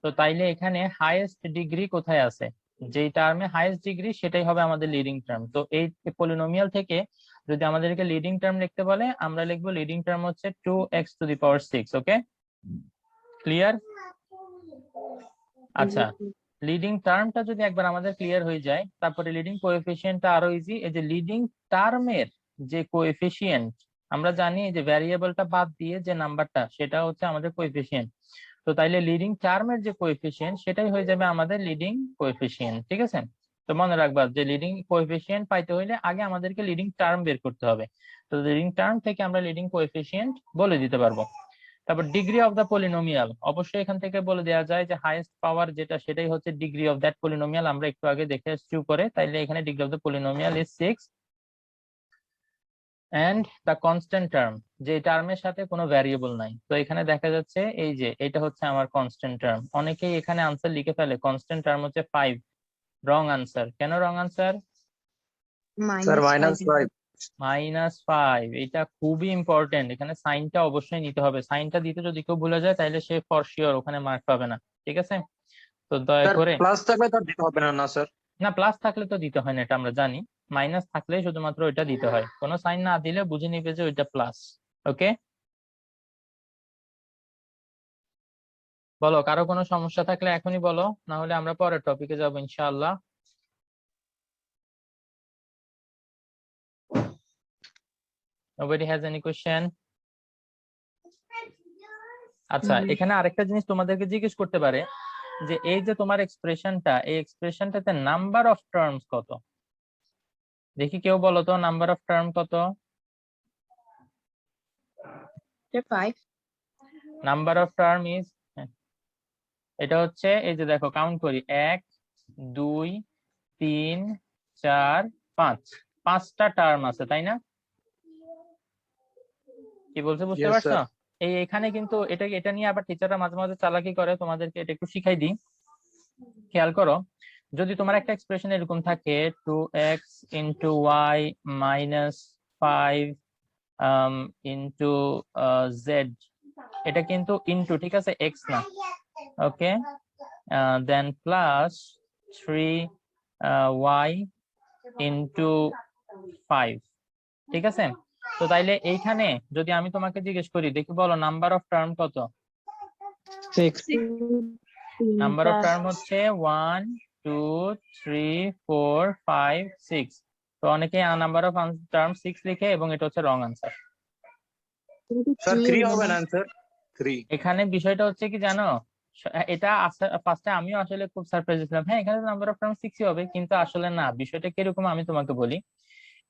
তো তাইলে এখানে হাইয়েস্ট ডিগ্রি কোথায় আছে, যেই টার্মে হাইয়েস্ট ডিগ্রি সেটাই হবে আমাদের লিডিং টার্ম। তো এই পলিনোমিয়াল থেকে যদি আমাদেরকে লিডিং টার্ম লিখতে বলে, আমরা লিখবো লিডিং টার্ম হচ্ছে 2x to the power 6। Okay, clear? আচ্ছা, লিডিং টার্মটা যদি একবার আমাদের ক্লিয়ার হয়ে যায়, তারপরে লিডিং কোএফিসিয়েন্টটা আরো ইজি। এই যে লিডিং টার্মের যে কোএফিসিয়েন্ট, আমরা জানি যে ভ্যারিয়েবলটা বাদ দিয়ে যে নাম্বারটা সেটা হচ্ছে আমাদের কোএফিসিয়েন্ট। তো তাইলে লিডিং টার্মের যে কোএফিসিয়েন্ট সেটাই হয়ে যাবে আমাদের লিডিং কোএফিসিয়েন্ট। ঠিক আছে, তো মনে রাখবা যে লিডিং কোএফিসিয়েন্ট পাইতে হইলে আগে আমাদেরকে লিডিং টার্ম বের করতে হবে। তো লিডিং টার্ম থেকে আমরা লিডিং কোএফিসিয়েন্ট বলে দিতে পারবো। তারপর ডিগ্রি অফ দ্য পলিনোমিয়াল, অবশ্যই এখান থেকে বলে দেওয়া যায় যে হাইয়েস্ট পাওয়ার যেটা সেটাই হচ্ছে ডিগ্রি অফ দ্যাট পলিনোমিয়াল। আমরা একটু আগে দেখে আসছি উপরে, তাইলে এখানে degree of the polynomial is 6। And the constant term, যে টার্মের সাথে কোনো ভ্যারিয়েবল নাই। তো এখানে দেখা যাচ্ছে এই যে এটা হচ্ছে আমার কনস্ট্যান্ট টার্ম। অনেকেই এখানে আনসার লিখে ফেলে কনস্ট্যান্ট টার্ম হচ্ছে 5। Wrong answer. কেন রং আনসার? স্যার -5 -5, এটা খুবই ইম্পর্টেন্ট। এখানে সাইনটা অবশ্যই নিতে হবে, সাইনটা দিতে যদি কেউ ভুলে যায় তাহলে সে ফর শিওর ওখানে মার্ক পাবে না। ঠিক আছে, তো দয়া স্যার করে। প্লাস থাকলে তার দিতে হবে না, না স্যার? না, প্লাস থাকলে তো দিতে হয় না, এটা আমরা জানি। মাইনাস থাকলে শুধুমাত্র ওইটা দিতে হয়, কোনো সাইন না দিলে বুঝে নিবে যে ওইটা প্লাস। ওকে, বলো কারো কোনো সমস্যা থাকলে এখনই বলো, না হলে আমরা পরের টপিকে যাবো ইনশাআল্লাহ। Nobody has any question? আচ্ছা, এখানে আরেকটা জিনিস তোমাদেরকে জিজ্ঞেস করতে পারে যে এই যে তোমার এক্সপ্রেশনটা, এই এক্সপ্রেশনটাতে নাম্বার অফ টার্মস কত? দেখি কেউ বলো তো নাম্বার অফ টার্ম কত? 5 নাম্বার অফ টার্ম ইজ, এটা হচ্ছে এই যে দেখো কাউন্ট করি, 1 2 3 4 5, 5টা টার্ম আছে, তাই না? কি বলছে বুঝতে Yes, পারছো? sir. এখানে কিন্তু এটা নিয়ে আবার টিচাররা মাঝে মাঝে চালাকি করে, তোমাদেরকে এটা একটু শিখাই দিই। খেয়াল করো, যদি তোমার একটা এক্সপ্রেশন এরকম থাকে 2x into y minus 5 into z, এটা কিন্তু ইনটু, ঠিক আছে, x না। ওকে, দেন প্লাস 3y into 5, ঠিক আছে? তো তাইলে এইখানে যদি আমি তোমাকে জিজ্ঞেস করি, দেখি বলো নাম্বার অফ টার্ম কত? 6. নাম্বার অফ টার্ম হচ্ছে 1 2 3 4 5 6। তো অনেকে নাম্বার অফ টার্ম 6 লিখে এবং এটা হচ্ছে রং আনসার। স্যার 3 হবে না আনসার 3 এখানে বিষয়টা হচ্ছে কি জানো, এটা ফার্স্টে আমিও আসলে খুব সারপ্রাইজ ছিলাম, হ্যাঁ এখানে নাম্বার অফ টার্ম 6 হবে, কিন্তু আসলে না, বিষয়টা কিরকম আমি তোমাকে বলি।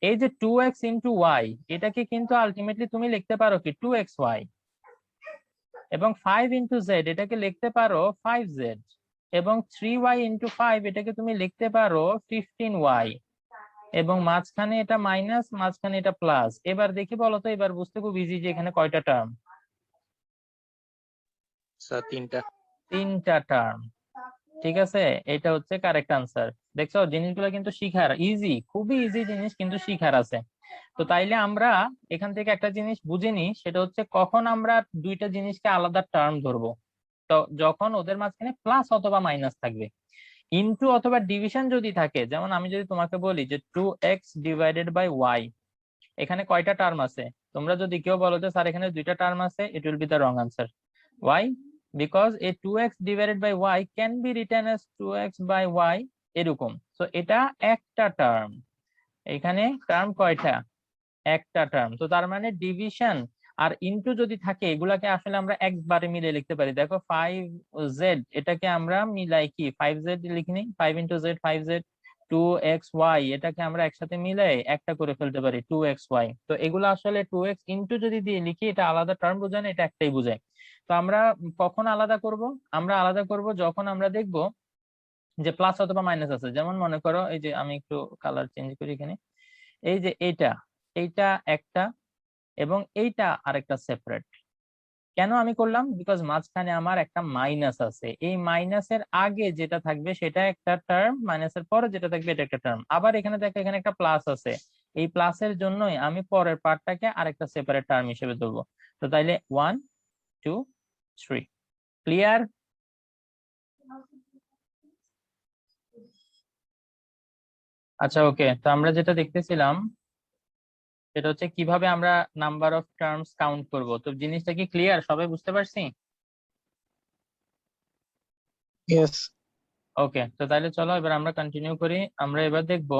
এই যে 2x ইন্টু ওয়াই, এটাকে কিন্তু আলটিমেটলি তুমি লিখতে পারো কি 2xy, এবং 5 ইন্টু জেড এটাকে লিখতে পারো 5z, এবং 3y ইন্টু 5 এটাকে তুমি লিখতে পারো 15y, এবং মাঝখানে এটা মাইনাস, মাঝখানে এটা প্লাস। এবার দেখি বলো তো, এবার বুঝতে খুব ইজি যে এখানে কয়টা টার্ম। স্যার 3টা। 3টা টার্ম, ঠিক আছে, এটা হচ্ছে কারেক্ট আনসার। দেখছো জিনিসগুলো কিন্তু শিখার ইজি, খুবই ইজি জিনিস, কিন্তু শিখার আছে। তো তাইলে আমরা এখান থেকে একটা জিনিস বুঝে নিই, সেটা হচ্ছে কখন আমরা দুইটা জিনিসকে আলাদা টার্ম ধরবো। তো যখন ওদের মাঝখানে প্লাস অথবা মাইনাস থাকবে। ইনটু অথবা ডিভিশন যদি থাকে, যেমন আমি যদি তোমাকে বলি যে 2x ডিভাইডেড বাই ওয়াই, এখানে কয়টা টার্ম আছে, তোমরা যদি কেউ বলো যে স্যার এখানে দুইটা টার্ম আছে, it will be the wrong answer. Why? Because a 2x divided by y can be written as 2x বাই y, এরকম। তো এটা একটা টার্ম, এখানে টার্ম কয়টা, একটা টার্ম। তো তার মানে ডিভিশন আর ইনটু যদি থাকে, এগুলাকে আসলে আমরা একবারে মিলে লিখতে পারি। দেখো 5z, এটাকে আমরা মিলাই কি 5z লিখিনি, 5 ইন্টু জেড 5z, 2xy এটাকে আমরা একসাথে মিলাই একটা করে ফেলতে পারি 2xy। তো এগুলো আসলে 2x ইনটু যদি দিয়ে লিখি, এটা আলাদা টার্ম বোঝায় না, এটা একটাই বোঝায়। তো আমরা কখন আলাদা করব, আমরা আলাদা করব যখন আমরা দেখব যে প্লাস অথবা মাইনাস আছে। যেমন মনে করো, এই যে আমি একটু কালার চেঞ্জ করি এখানে, এই যে এইটা একটা, এবং এইটা আরেকটা সেপারেট। কেন আমি করলাম, বিকজ মাঝখানে আমার একটা মাইনাস আছে, এই মাইনাসের আগে যেটা থাকবে সেটা একটা টার্ম, মাইনাসের পরে যেটা থাকবে এটা একটা টার্ম। আবার এখানে দেখো এখানে একটা প্লাস আছে, এই প্লাসের জন্যই আমি পরের পার্টটাকে আরেকটা সেপারেট টার্ম হিসেবে ধরবো। তো তাইলে 1 2 3, ক্লিয়ার? আচ্ছা ওকে, তো আমরা যেটা দেখতেছিলাম সেটা হচ্ছে কিভাবে আমরা নাম্বার অফ টার্মস কাউন্ট করব। তো জিনিসটা কি ক্লিয়ার, সবাই বুঝতে পারছি? ইয়েস। ওকে, তো তাহলে চলো এবার আমরা কন্টিনিউ করি। আমরা এবার দেখব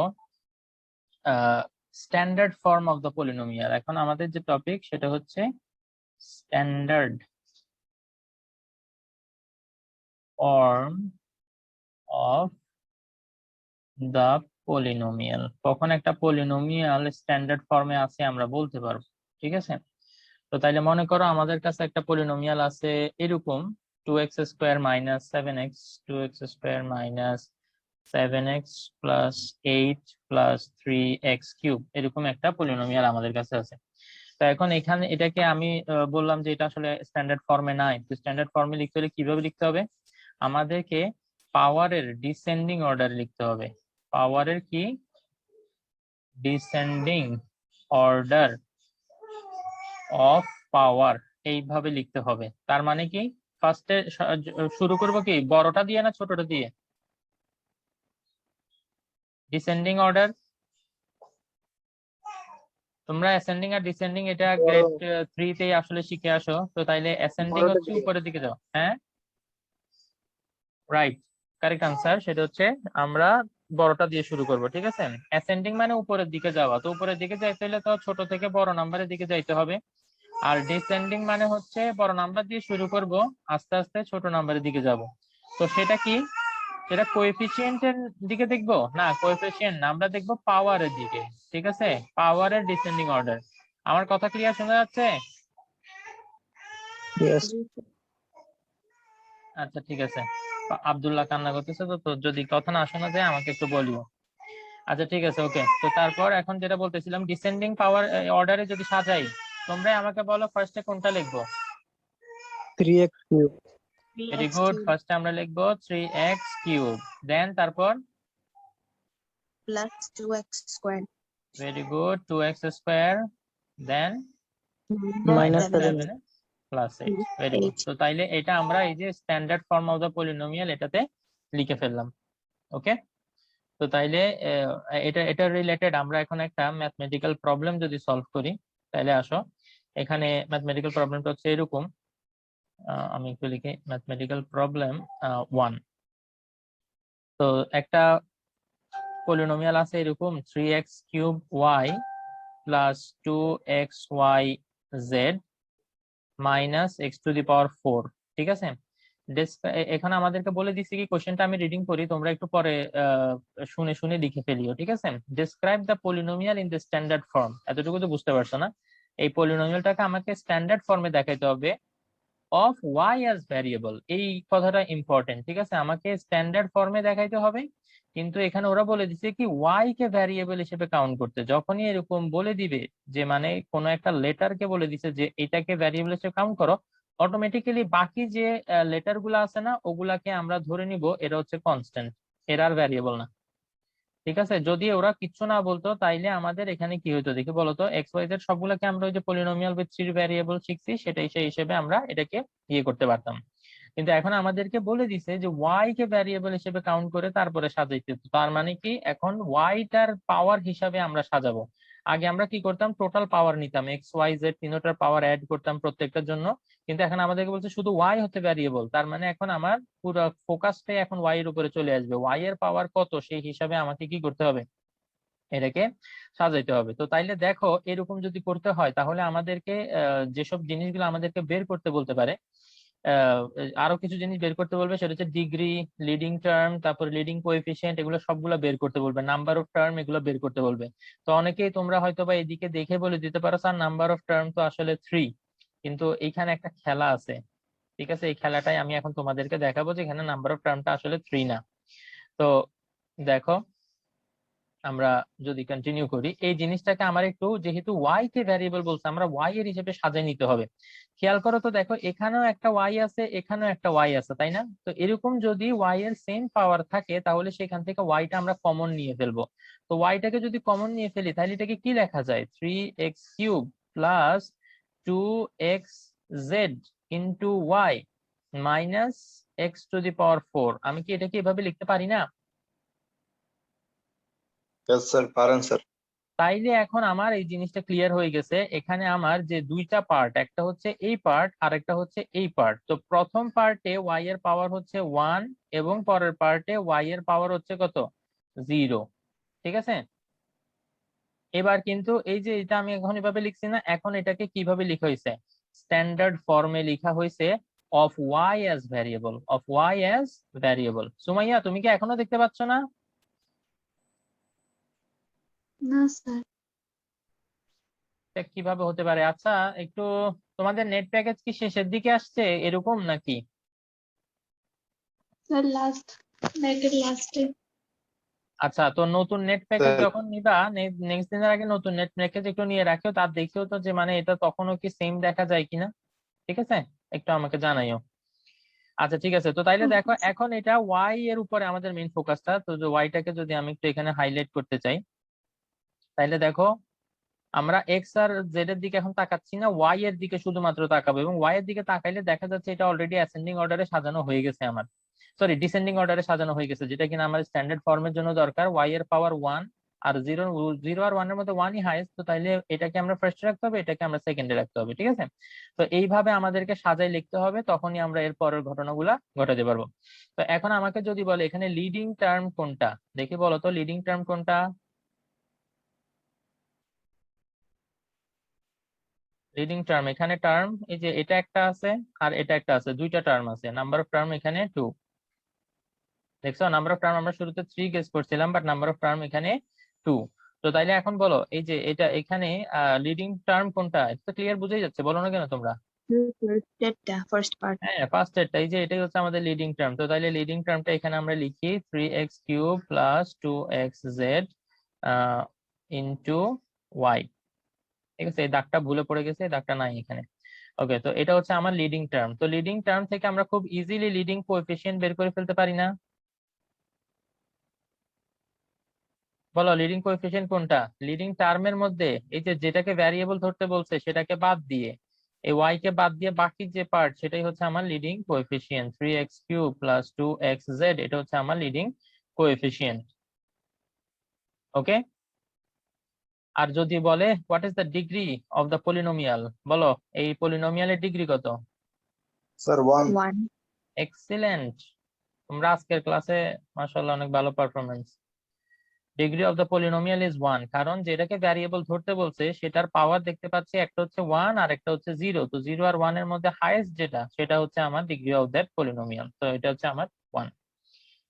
standard form of the polynomial. এখন আমাদের যে টপিক সেটা হচ্ছে standard form of the polynomial. কখন একটা পলিনোমিয়াল স্ট্যান্ডার্ড ফর্মে আছে আমরা বলতে পারবো, ঠিক আছে? তো তাইলে মনে করো আমাদের কাছে একটা পলিনোমিয়াল আছে এরকম 2x square minus 7x, 2x square minus 7x plus 8 plus 3x cube, এরকম একটা পলিনোমিয়াল আমাদের কাছে আছে। তো এখন এখানে এটাকে আমি বললাম যে এটা আসলে স্ট্যান্ডার্ড ফর্মে নাই। তো স্ট্যান্ডার্ড ফর্মে লিখতে হলে কিভাবে লিখতে হবে, আমাদেরকে পাওয়ারের ডিসেন্ডিং অর্ডার লিখতে হবে। পাওয়ারের কি, ডিসেন্ডিং অর্ডার অফ পাওয়ার, এইভাবে লিখতে হবে। তার মানে কি, ফার্স্টে শুরু করব কি বড়টা দিয়ে না ছোটটা দিয়ে? ডিসেন্ডিং অর্ডার, তোমরা অ্যাসেন্ডিং আর ডিসেন্ডিং এটা গ্রেড 3 তে আসলে শিখে আসো। তো তাইলে অ্যাসেন্ডিং হচ্ছে উপরের দিকে যাও, হ্যাঁ রাইট, কারেক্ট আনসার। সেটা হচ্ছে আমরা বড়টা দিয়ে শুরু করব, ঠিক আছে? অ্যাসেন্ডিং মানে উপরের দিকে যাওয়া, তো উপরের দিকে যাইতে হলে তো ছোট থেকে বড় নাম্বারের দিকে যাইতে হবে। আর ডিসেন্ডিং মানে হচ্ছে বড় নাম্বার দিয়ে শুরু করব, আস্তে আস্তে ছোট নাম্বারের দিকে যাব। তো সেটা কি, সেটা কোএফিসিয়েন্টের দিকে দেখবো না, কোএফিসিয়েন্ট না, আমরা দেখবো পাওয়ারের দিকে, ঠিক আছে? পাওয়ারের ডিসেন্ডিং অর্ডার। আমার কথা ক্লিয়ার শোনা যাচ্ছে? ইয়েস। আচ্ছা ঠিক আছে, আব্দুল্লাহ কান্না করতেছে, তো তোর যদি কথা না শোনা যায় আমাকে একটু বলিও। আচ্ছা ঠিক আছে ওকে। তো তারপর এখন যেটা বলতেছিলাম, ডিসেন্ডিং পাওয়ার অর্ডারে যদি সাজাই, তোমরা আমাকে বলো ফার্স্টে কোনটা লিখবো? 3x cube. ভেরি গুড, ফার্স্টে আমরা লিখবো 3x কিউব, দেন তারপর plus 2x squared very good 2x square, then Minus -7 7. Plus 8, very good. তো তাইলে এটা আমরা এই যে standard form of the polynomial এটাতে লিখে ফেললাম, ওকে? তো তাইলে এটা রিলেটেড আমরা এখন একটা ম্যাথমেটিক্যাল প্রবলেম যদি সলভ করি, তাইলে আসো এখানে ম্যাথমেটিক্যাল প্রবলেমটা হচ্ছে এরকম, আমি একটু লিখি ম্যাথমেটিক্যাল প্রবলেম 1। তো একটা পলিনোমিয়াল আছে এরকম 3x cube y plus 2xy z minus X to the power 4, ঠিক আছে। এখানে আমাদেরকে বলে দিচ্ছে কি, কোশ্চেনটা আমি রিডিং করি, তোমরা একটু পরে শুনে শুনে লিখে ফেলিও, ঠিক আছে। Describe the polynomial in the standard form, এতটুকু তো বুঝতে পারছো না। এই পলিনোমিয়ালটাকে আমাকে স্ট্যান্ডার্ড ফর্মে দেখাইতে হবে অফ ওয়াই অ্যাজ ভ্যারিয়েবল, এই কথাটা ইম্পর্টেন্ট, ঠিক আছে। আমাকে স্ট্যান্ডার্ড ফর্মে দেখাইতে হবে, কিন্তু এখানে ওরা বলে দিচ্ছে কি ওয়াই কে ভ্যারিয়েবল হিসেবে কাউন্ট করতে। যখনই এরকম বলে দিবে যে মানে কোনো একটা লেটারকে বলে দিচ্ছে যে এটাকে ভ্যারিয়েবল হিসেবে কাউন্ট করো, অটোমেটিক্যালি বাকি যে লেটার গুলো আছে না, ওগুলাকে আমরা ধরে নিব এরা হচ্ছে কনস্ট্যান্ট, এরা আর ভ্যারিয়েবল না, ঠিক আছে। যদি ওরা কিচ্ছু না বলতো তাইলে আমাদের এখানে কি হতো দেখি বলতো, এক্স ওয়াই জেড সবগুলোকে আমরা ওই যে পলিনোমিয়াল উইথ 3 ভ্যারিয়েবল শিখছি সেটাই সেই হিসেবে আমরা এটাকে ইয়ে করতে পারতাম। কিন্তু এখন আমাদেরকে বলে দিছে যে ওয়াই কে ভ্যারিয়েবল হিসেবে কাউন্ট করে তারপরে সাজাইতে, তার মানে কি এখন ওয়াইটার পাওয়ার হিসাবে আমরা সাজাবো। আগে আমরা কি করতাম, টোটাল পাওয়ার নিতাম, এক্স ওয়াই জেড তিনটার পাওয়ার অ্যাড করতাম প্রত্যেকটার জন্য, কিন্তু এখন আমাদেরকে বলছে শুধু ওয়াই হতে ভ্যারিয়েবল, তার মানে এখন আমার পুরো ফোকাসটাই এখন ওয়াই এর উপরে চলে আসবে, ওয়াই এর পাওয়ার কত সেই হিসাবে আমাকে কি করতে হবে, এটাকে সাজাইতে হবে। তো তাইলে দেখো এরকম যদি করতে হয় তাহলে আমাদেরকে যেসব জিনিসগুলো আমাদেরকে বের করতে বলতে পারে, আরো কিছু জিনিস বের করতে বলবে, সেটা হচ্ছে ডিগ্রি, লিডিং টার্ম, তারপর লিডিং কোএফিসিয়েন্ট, এগুলো সবগুলো বের করতে বলবে, নাম্বার অফ টার্ম এগুলো বের করতে বলবে। তো অনেকেই তোমরা হয়তো বা এদিকে দেখে বলে দিতে পারো স্যার নাম্বার অফ টার্ম তো আসলে 3, কিন্তু এইখানে একটা খেলা আছে, ঠিক আছে। এই খেলাটাই আমি এখন তোমাদেরকে দেখাবো যে এখানে নাম্বার অফ টার্মটা আসলে 3 না। তো দেখো আমরা যদি কন্টিনিউ করি, এই জিনিসটাকে আমার একটু, যেহেতু ওয়াই কে ভ্যারিয়েবল বলছে, আমরা ওয়াই এর হিসেবে সাজিয়ে নিতে হবে। খেয়াল করো তো, দেখো এখানেও একটা ওয়াই আছে, এখানেও একটা ওয়াই আছে, তাই না? তো এরকম যদি ওয়াই এর সেম পাওয়ার থাকে তাহলে সেখান থেকে ওয়াইটা আমরা কমন নিয়ে ফেলবো। তো ওয়াইটাকে যদি কমন নিয়ে ফেলি তাহলে এটাকে কি লেখা যায়, 3x³ plus 2xz into Y minus X to the power 4। আমি কি এটাকে এভাবে লিখতে পারি না? Yes, sir. পারেন স্যার। তাইলে এখন আমার এই জিনিসটা ক্লিয়ার হয়ে গেছে, এখানে আমার যে দুইটা পার্ট, একটা হচ্ছে এই পার্ট আর একটা হচ্ছে এই পার্ট। তো প্রথম পার্টে ওয়াই এর পাওয়ার হচ্ছে 1 এবং পরের পার্টে ওয়াই এর পাওয়ার হচ্ছে কত, 0, ঠিক আছে। এবার কিন্তু এই যে এটা আমি এখন এভাবে লিখছি না, এখন এটাকে কিভাবে লেখা হয়েছে, স্ট্যান্ডার্ড ফর্মে লেখা হয়েছে of y as variable, of y as variable. Sumaiya তুমি কি এখনো দেখতে পাচ্ছ না? না স্যার। এটা কিভাবে হতে পারে? আচ্ছা একটু, তোমাদের নেট প্যাকেজ কি শেষের দিকে আসছে এরকম নাকি? স্যার লাস্ট নেটের লাস্টে। আচ্ছা, তো নতুন নেট প্যাকেজ স্যার যখন নিবা, নেক্সট দিনের আগে নতুন নেট প্যাকেজ একটু নিয়ে রাখিও, তার দেখিও তো যে মানে এটা তখনও কি সেম দেখা যায় কিনা, ঠিক আছে, একটু আমাকে জানাইও। আচ্ছা ঠিক আছে, তো তাইলে দেখো এখন এটা ওয়াই এর উপরে আমাদের মেইন ফোকাসটা, তো যে ওয়াইটাকে যদি আমি একটু এখানে হাইলাইট করতে চাই, তাইলে দেখো আমরা এক্স আর জেড এর দিকে এখন তাকাচ্ছি না, ওয়াই এর দিকে শুধুমাত্র তাকাবো, এবং ওয়াই এর দিকে তাকাইলে দেখা যাচ্ছে এটা অলরেডি অ্যাসেন্ডিং অর্ডারে সাজানো হয়ে গেছে আমার, সরি ডিসেন্ডিং অর্ডারে সাজানো হয়ে গেছে, যেটা কিনা আমার স্ট্যান্ডার্ড ফর্মের জন্য দরকার। ওয়াই এর পাওয়ার 1 আর 0, 0 আর 1 এর মধ্যে 1ই হাইয়েস্ট, তো তাইলে এটাকে আমরা ফার্স্টে রাখতে হবে, এটাকে আমরা সেকেন্ডে রাখতে হবে, ঠিক আছে। তো এইভাবে আমাদেরকে সাজাই লিখতে হবে, তখনই আমরা এর পরের ঘটনাগুলা ঘটাতে পারবো। তো এখন আমাকে যদি বলে এখানে লিডিং টার্ম কোনটা, দেখি বলো তো লিডিং টার্ম কোনটা। লিডিং টার্ম, এখানে টার্ম এই যে এটা একটা আছে আর এটা একটা আছে, দুইটা টার্ম আছে, নাম্বার অফ টার্ম এখানে 2, দেখছো নাম্বার অফ টার্ম আমরা শুরুতে 3 গেস করছিলাম, বাট নাম্বার অফ টার্ম এখানে 2। তো তাইলে এখন বলো এই যে এটা এখানে লিডিং টার্ম কোনটা, এটা তো ক্লিয়ার বুঝাই যাচ্ছে, বলো না কেন তোমরা? ফার্স্টটা ফার্স্ট পার্ট। হ্যাঁ ফার্স্ট এরটা, এই যে এটাই হচ্ছে আমাদের লিডিং টার্ম। তো তাইলে লিডিং টার্মটা এখানে আমরা লিখি 3x³ plus 2xz into Y, ঠিক আছে। এই দাগটা ভুলে পড়ে গেছে, এই দাগটা নাই এখানে। ওকে, তো এটা হচ্ছে আমার লিডিং টার্ম। তো লিডিং টার্ম থেকে আমরা খুব ইজিলি লিডিং কোএফিসিয়েন্ট বের করে ফেলতে পারি না? বলো লিডিং কোএফিসিয়েন্ট কোনটা লিডিং টার্মের মধ্যে, এই যে যেটাকে ভ্যারিয়েবল ধরতে বলছে সেটাকে বাদ দিয়ে, এই ওয়াই কে বাদ দিয়ে বাকি যে পার্ট সেটাই হচ্ছে আমার leading coefficient, 3x³ plus 2xz, এটা হচ্ছে আমার লিডিং কোএফিসিয়েন্ট। ওকে, আর যদি বলে what is the degree of the polynomial, বলো এই পলিনোমিয়ালের ডিগ্রি কত? স্যার 1। এক্সিলেন্ট, তোমরা আজকের ক্লাসে মাশাআল্লাহ অনেক ভালো performance. Degree of the polynomial is 1, কারণ যেটাকে ভ্যারিয়েবল ধরতে বলছে সেটার পাওয়ার দেখতে পাচ্ছি একটা হচ্ছে 1 আর একটা হচ্ছে 0। তো 0 আর 1 এর মধ্যে হাইয়েস্ট যেটা সেটা হচ্ছে আমার ডিগ্রি অফ দ্যাট পলিনোমিয়াল। তো এটা হচ্ছে আমার 1।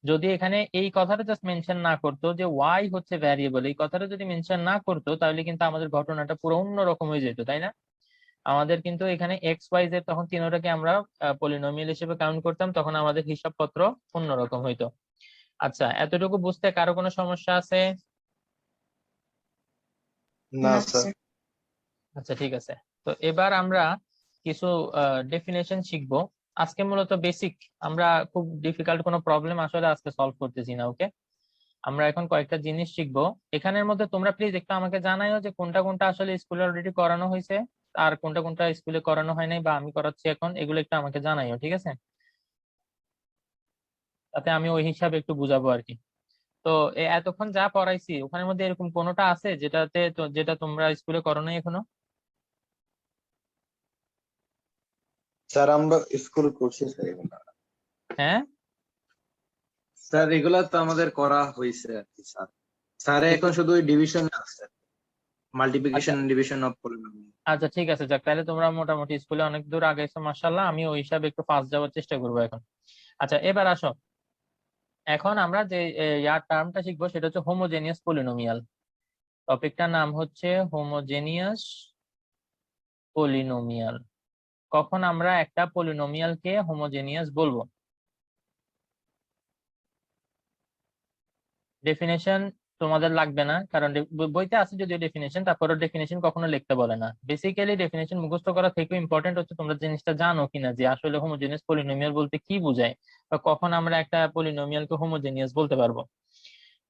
যদি এখানে এই কথাটা জাস্ট মেনশন না করতো যে y হচ্ছে ভ্যারিয়েবল, এই কথাটা যদি মেনশন না করতো তাহলে কিন্তু আমাদের ঘটনাটা পুরো অন্যরকম হয়ে যেত, তাই না? আমাদের কিন্তু এখানে এক্স ওয়াই জেড তখন তিনটাকে আমরা পলিনোমিয়াল হিসেবে কাউন্ট করতাম, তখন আমাদের হিসাবপত্র অন্যরকম হইতো। আচ্ছা, এতটুকু বুঝতে কারো কোনো সমস্যা আছে? না না স্যার। স্যার। আচ্ছা, ঠিক আছে। তো এবার আমরা কিছু ডেফিনেশন শিখবো। আজকে মূলত বেসিক, আমরা খুব ডিফিকাল্ট কোনো প্রবলেম আসলে আজকে সলভ করতেছি না। ওকে, আমরা এখন কয়েকটা জিনিস শিখবো। এখানের মধ্যে তোমরা প্লিজ একটু আমাকে জানাইও যে কোনটা কোনটা আসলে স্কুলে অলরেডি করানো হয়েছে আর কোনটা কোনটা স্কুলে করানো হয় নাই বা আমি করাচ্ছি এখন, এগুলো একটু আমাকে জানাইও, ঠিক আছে? তাতে আমি ওই হিসাবে একটু বুঝাবো আর কি। তো এতক্ষণ যা পড়াইছি ওখানের মধ্যে এরকম কোনোটা আছে যেটা তোমরা স্কুলে করো নাই এখনো? স্যার আমরা স্কুল করছি স্যার এগুলা। হ্যাঁ, স্যার এগুলা তো আমাদের করা হয়েছে আর কি স্যার। স্যার এখন শুধু ডিভিশন আছে, মাল্টিপ্লিকেশন ডিভিশন অফ পলিনোমিয়াল। আচ্ছা, ঠিক আছে। যাক, তাহলে তোমরা মোটামুটি স্কুলে অনেক দূর আগাইছো মাশাআল্লাহ। আমি ওই হিসাবে একটু ফাস্ট যাওয়ার চেষ্টা করবো এখন। আচ্ছা, এবার আসো। এখন আমরা যে ইয়ার টার্মটা শিখবো সেটা হচ্ছে হোমোজেনিয়াস পলিনোমিয়াল। টপিকটার নাম হচ্ছে হোমোজেনিয়াস পলিনোমিয়াল। কখন আমরা একটা পলিনোমিয়ালকে হোমোজেনিয়াস বলবো? ডেফিনেশন তোমাদের লাগবে না, কারণ বইতে আছে যদিও ডেফিনেশন, তারপরে ডেফিনেশন কখনো লিখতে বলে না। বেসিক্যালি ডেফিনেশন মুখস্থ করা থেকে ইম্পর্টেন্ট হচ্ছে তোমরা জিনিসটা জানো কিনা যে আসলে হোমোজেনিয়াস পলিনোমিয়াল বলতে কি বোঝায় বা কখন আমরা একটা পলিনোমিয়ালকে হোমোজেনিয়াস বলতে পারবো।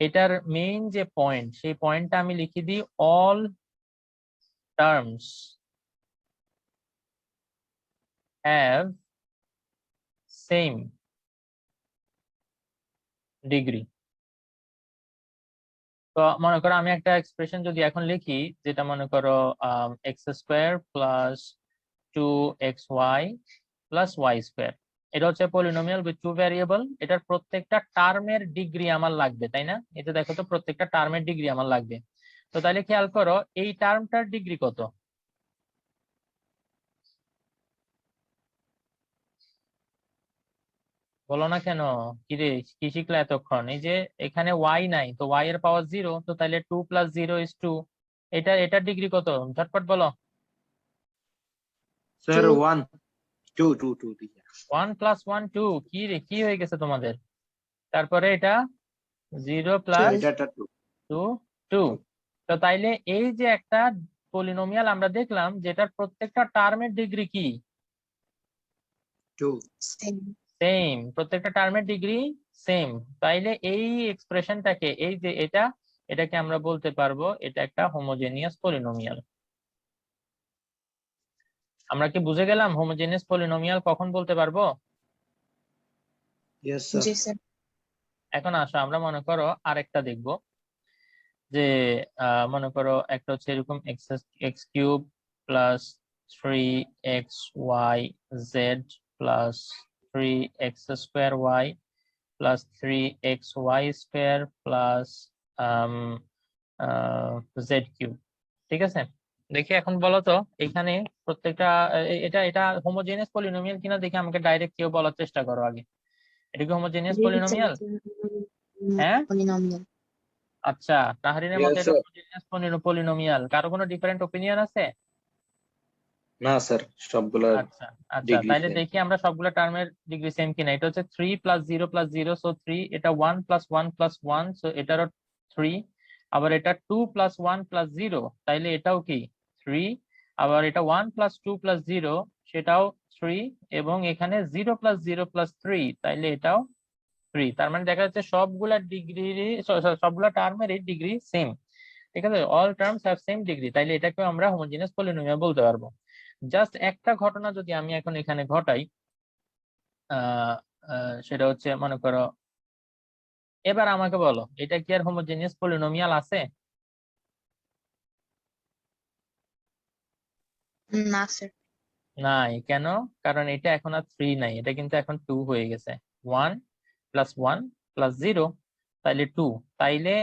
এটার মেইন যে পয়েন্ট, সেই পয়েন্টটা আমি লিখে দিই, all terms have same degree. তো মনে করো আমি একটা এক্সপ্রেশন যদি এখন লিখি, যেটা মনে করো x square plus 2xy plus y square, এটা হচ্ছে পলিনোমিয়াল উইথ 2 ভ্যারিয়েবল। এটার প্রত্যেকটা টার্মের ডিগ্রি আমার লাগবে, তাই না? এটা দেখো তো, প্রত্যেকটা টার্মের ডিগ্রি আমার লাগবে। তো তাহলে খেয়াল করো এই টার্মটার ডিগ্রি কত? বলো না কেন? কি রে, কি শিখলে এতক্ষণ? এই যে এখানে ওয়াই নাই, তো ওয়াই এর পাওয়ার 0, তো তাহলে 2 + 0 = 2। এটার ডিগ্রি কত? ঝটপট বলো। স্যার 2 1 2 2 2 1 + 1 2। কি রে, কি হয়ে গেছে তোমাদের? তারপরে এটা 0 + এটা 2 2 2। তো তাইলে এই যে একটা পলিনোমিয়াল আমরা দেখলাম যেটার প্রত্যেকটা টার্মের ডিগ্রি কি? 2। সেম। সেম। প্রত্যেকটা টার্মের ডিগ্রি সেম। তাইলে এই এক্সপ্রেশনটাকে, এই যে এটাকে আমরা বলতে পারবো এটা একটা হোমোজেনিয়াস পলিনোমিয়াল। আমরা কি বুঝে গেলাম হোমোজেনিয়াস পলিনোমিয়াল কখন বলতে পারবো? Yes sir. জি স্যার। এখন আসো আমরা মনে করো আরেকটা দেখবো, যে মনে করো একটা হচ্ছে এরকম x cube plus 3xyz plus 3x² plus 3xy² plus z cube. ঠিক আছে, দেখি এখন বলো তো এখানে প্রত্যেকটা এটা এটা হোমোজেনিয়াস পলিনোমিয়াল কিনা দেখি আমাকে ডাইরেক্ট কেউ বলার চেষ্টা করো আগে। এটা কি হোমোজেনিয়াস পলিনোমিয়াল? হ্যাঁ, পলিনোমিয়াল। আচ্ছা, তাহরিনের মতে ইয়েস এটা স্যার। Homogeneous polynomial. কারো কোনো ডিফারেন্ট ওপিনিয়ন আছে? না স্যার, সবগুলা আচ্ছা আচ্ছা, ডিগ্রি তাইলে সেম। দেখি আমরা সবগুলো টার্মের ডিগ্রি সেম কিনা। এটা হচ্ছে 3 + 0 + 0, সো 3। এটা 1 + 1 + 1, সো এটারও 3। আবার এটা 2 + 1 + 0, তাইলে এটাও কি 3। আবার এটা 1 + 2 + 0, সেটাও 3। এবং এখানে 0 + 0 + 3, তাইলে এটাও 3। তার মানে দেখা যাচ্ছে সবগুলা ডিগ্রি, সবগুলা টার্মেরই ডিগ্রি সেম। ঠিক আছে, all terms have same degree, তাইলে এটাকে আমরা হোমোজেনিয়াস পলিনোমিয়াল বলতে পারবো। জাস্ট একটা ঘটনা যদি আমি এখন এখানে ঘটাই, সেটা হচ্ছে মনে করো, এবার আমাকে বলো এটা কি আর হোমোজেনিয়াস পলিনোমিয়াল আছে? না স্যার। নাই। কেন? কারণ এটা এখন আর 3 নাই, এটা কিন্তু এখন 2 হয়ে গেছে। 1 + 1 + 0, তাইলে 2, তাইলে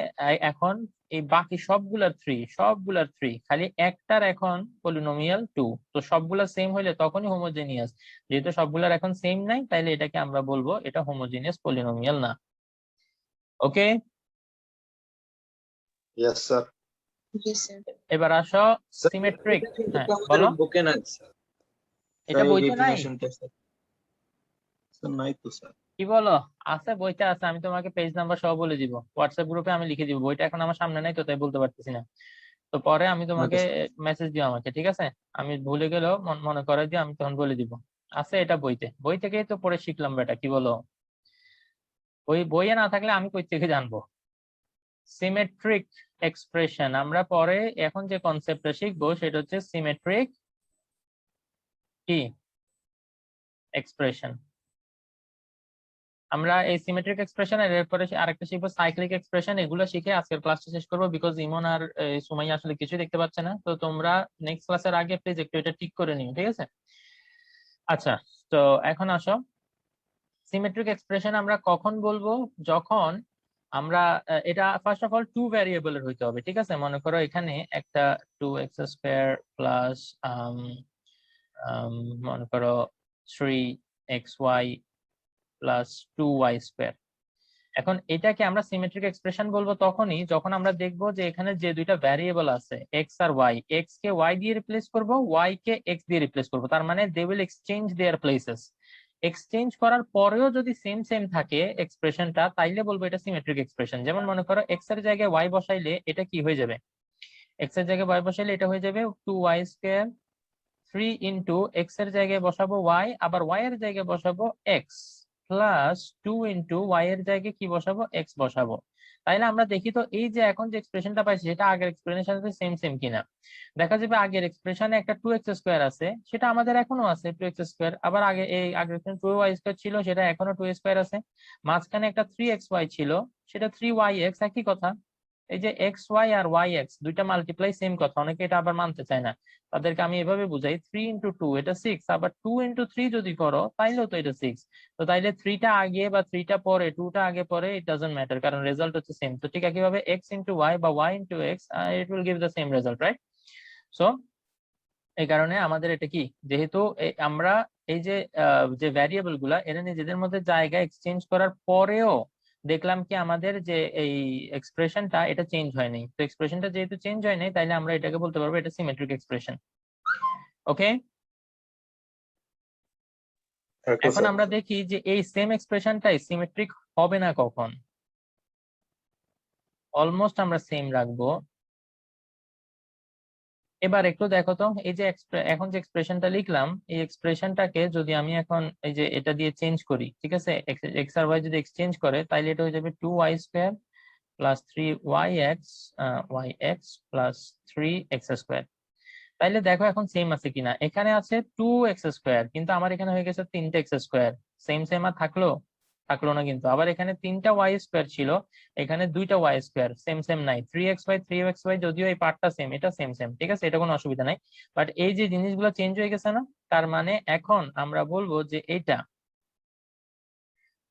এখন এই বাকি সবগুলার 3 খালি একটার এখন পলিনোমিয়াল 2। তো সবগুলা সেম হইলে তখনই হোমোজেনিয়াস, যেহেতু সবগুলার এখন সেম নাই তাইলে এটাকে আমরা বলবো এটা হোমোজেনিয়াস পলিনোমিয়াল না। ওকে, Yes, sir. Yes, sir. এবার আসো স্যার, সিমেট্রিক। এটা কিন্তু হ্যাঁ আমাদের বলো, বুকে নাই স্যার। এটা এই বইতে নাই? ডেফিনেশনটা স্যার নাই তো স্যার। কি বলো? আছে, বইতে আছে, আমি তোমাকে পেজ নাম্বার সহ বলে দিব, হোয়াটসঅ্যাপ গ্রুপে আমি লিখে দিব। বইটা এখন আমার সামনে নাই তো তাই বলতে পারতেছি না। তো পরে আমি তোমাকে Okay, sir. মেসেজ দিও আমাকে, ঠিক আছে? আমি ভুলে গেলেও মনে করে দিও, আমি তখন বলে দিব। আছে এটা বইতে, বই থেকেই তো পড়ে শিখলাম বেটা, কি বলো? বইয়ে না থাকলে আমি কই থেকে জানবো? সিমেট্রিক এক্সপ্রেশন আমরা পরে এখন যে কনসেপ্টটা শিখবো সেটা হচ্ছে সিমেট্রিক কি এক্সপ্রেশন। আমরা এই সিমেট্রিক এক্সপ্রেশন এর এরপরে আরেকটা শিখবো সাইক্লিক এক্সপ্রেশন। এগুলো শিখে আজকের ক্লাসটা শেষ করবো, বিকজ ইমন আর সুমাইয়া আসলে কিছুই দেখতে পাচ্ছে না। তো তোমরা নেক্সট ক্লাসের আগে প্লিজ একটু এটা ঠিক করে নিও, ঠিক আছে? আচ্ছা, তো এখন আসো, সিমেট্রিক এক্সপ্রেশন আমরা কখন বলবো? যখন আমরা এটা ফার্স্ট অফ অল 2 ভ্যারিয়েবলের হইতে হবে, ঠিক আছে? মনে করো এখানে একটা 2x² প্লাস মনে করো 3xy প্লাস 2y²। এখন এটাকে আমরা সিমেট্রিক এক্সপ্রেশন বলবো তখনই যখন আমরা দেখবো যে এখানে যে দুইটা ভ্যারিয়েবল আছে x আর y, x কে y দিয়ে রিপ্লেস করব, y কে x দিয়ে রিপ্লেস করব, তার মানে they will exchange their places. Exchange করার পরেও যদি সেম সেম থাকে এক্সপ্রেশনটা, তাইলে বলবো এটা সিমেট্রিক এক্সপ্রেশন। যেমন মনে করো x এর জায়গায় y বসাইলে এটা কি হয়ে যাবে? x এর জায়গায় y বসাইলে এটা হয়ে যাবে 2y²। 3 ইন্টু x এর জায়গায় বসাবো y, আবার y এর জায়গায় বসাবো x, প্লাস 2 ইন্টু y এর জায়গায় কি বসাবো? x বসাবো। তাইলে আমরা দেখি তো এই যে এখন যে এক্সপ্রেশনটা পাইছি সেটা আগের এক্সপ্রেশনের সাথে সেম সেম কিনা। দেখা যাবে আগের এক্সপ্রেশনে একটা 2x² আছে, সেটা আমাদের এখনো আছে 2x²। আবার আগে এই আগের 2y² ছিল, সেটা এখনো 2a² আছে। মাঝখানে একটা 3xy ছিল, সেটা 3yx, একই কথা। এই যে xy আর yx দুইটা মাল্টিপ্লাই সেম কথা, অনেকে এটা আবার মানতে চায় না। তাদেরকে আমি এভাবে বুঝাই, 3 ইন্টু 2 এটা 6, আবার 2 ইন্টু 3 যদি করো তাইলেও তো এটা 6। তো তাইলে 3টা আগে বা 3টা পরে, 2টা আগে পরে, ইট ডাজন্ট ম্যাটার, কারণ রেজাল্ট হচ্ছে সেম। তো ঠিক একইভাবে x ইন্টু y বা y into x, it will give the same result, right? So এই কারণে আমাদের এটা কি, যেহেতু আমরা এই যে যে ভ্যারিয়েবল গুলা এরা নিজেদের মধ্যে জায়গা এক্সচেঞ্জ করার পরেও দেখলাম কি আমাদের যে এই এক্সপ্রেশনটা এটা চেঞ্জ হয়নি। তো এক্সপ্রেশনটা যেহেতু চেঞ্জ হয় নাই, তাইলে আমরা এটাকে বলতে পারবো এটা সিমেট্রিক এক্সপ্রেশন। ওকে, Okay, এখন sir. আমরা দেখি যে এই সেম এক্সপ্রেশনটাই সিমেট্রিক হবে না কখন। অলমোস্ট আমরা সেম রাখবো। এবার একটু দেখো তো, এই যে এখন যে এক্সপ্রেশনটা লিখলাম, এই এক্সপ্রেশনটাকে যদি আমি এখন এই যে এটা দিয়ে চেঞ্জ করি, ঠিক আছে? x আর y যদি এক্সচেঞ্জ করে তাইলে এটা হয়ে যাবে 2y² plus 3yx yx plus 3x²। তাইলে দেখো এখন সেম আছে কিনা। এখানে আছে 2x², কিন্তু আমার এখানে হয়ে গেছে 3x²। সেম সেম আর থাকলো না কিন্তু। আবার এখানে 3টা y² ছিল, এখানে 2টা y², সেম সেম নাই। 3xy যদিও এই পার্টটা সেম, এটা সেম সেম, ঠিক আছে, এটা কোনো অসুবিধা নাই। বাট এই যে জিনিসগুলো চেঞ্জ হয়ে গেছে না, তার মানে এখন আমরা বলবো যে এটা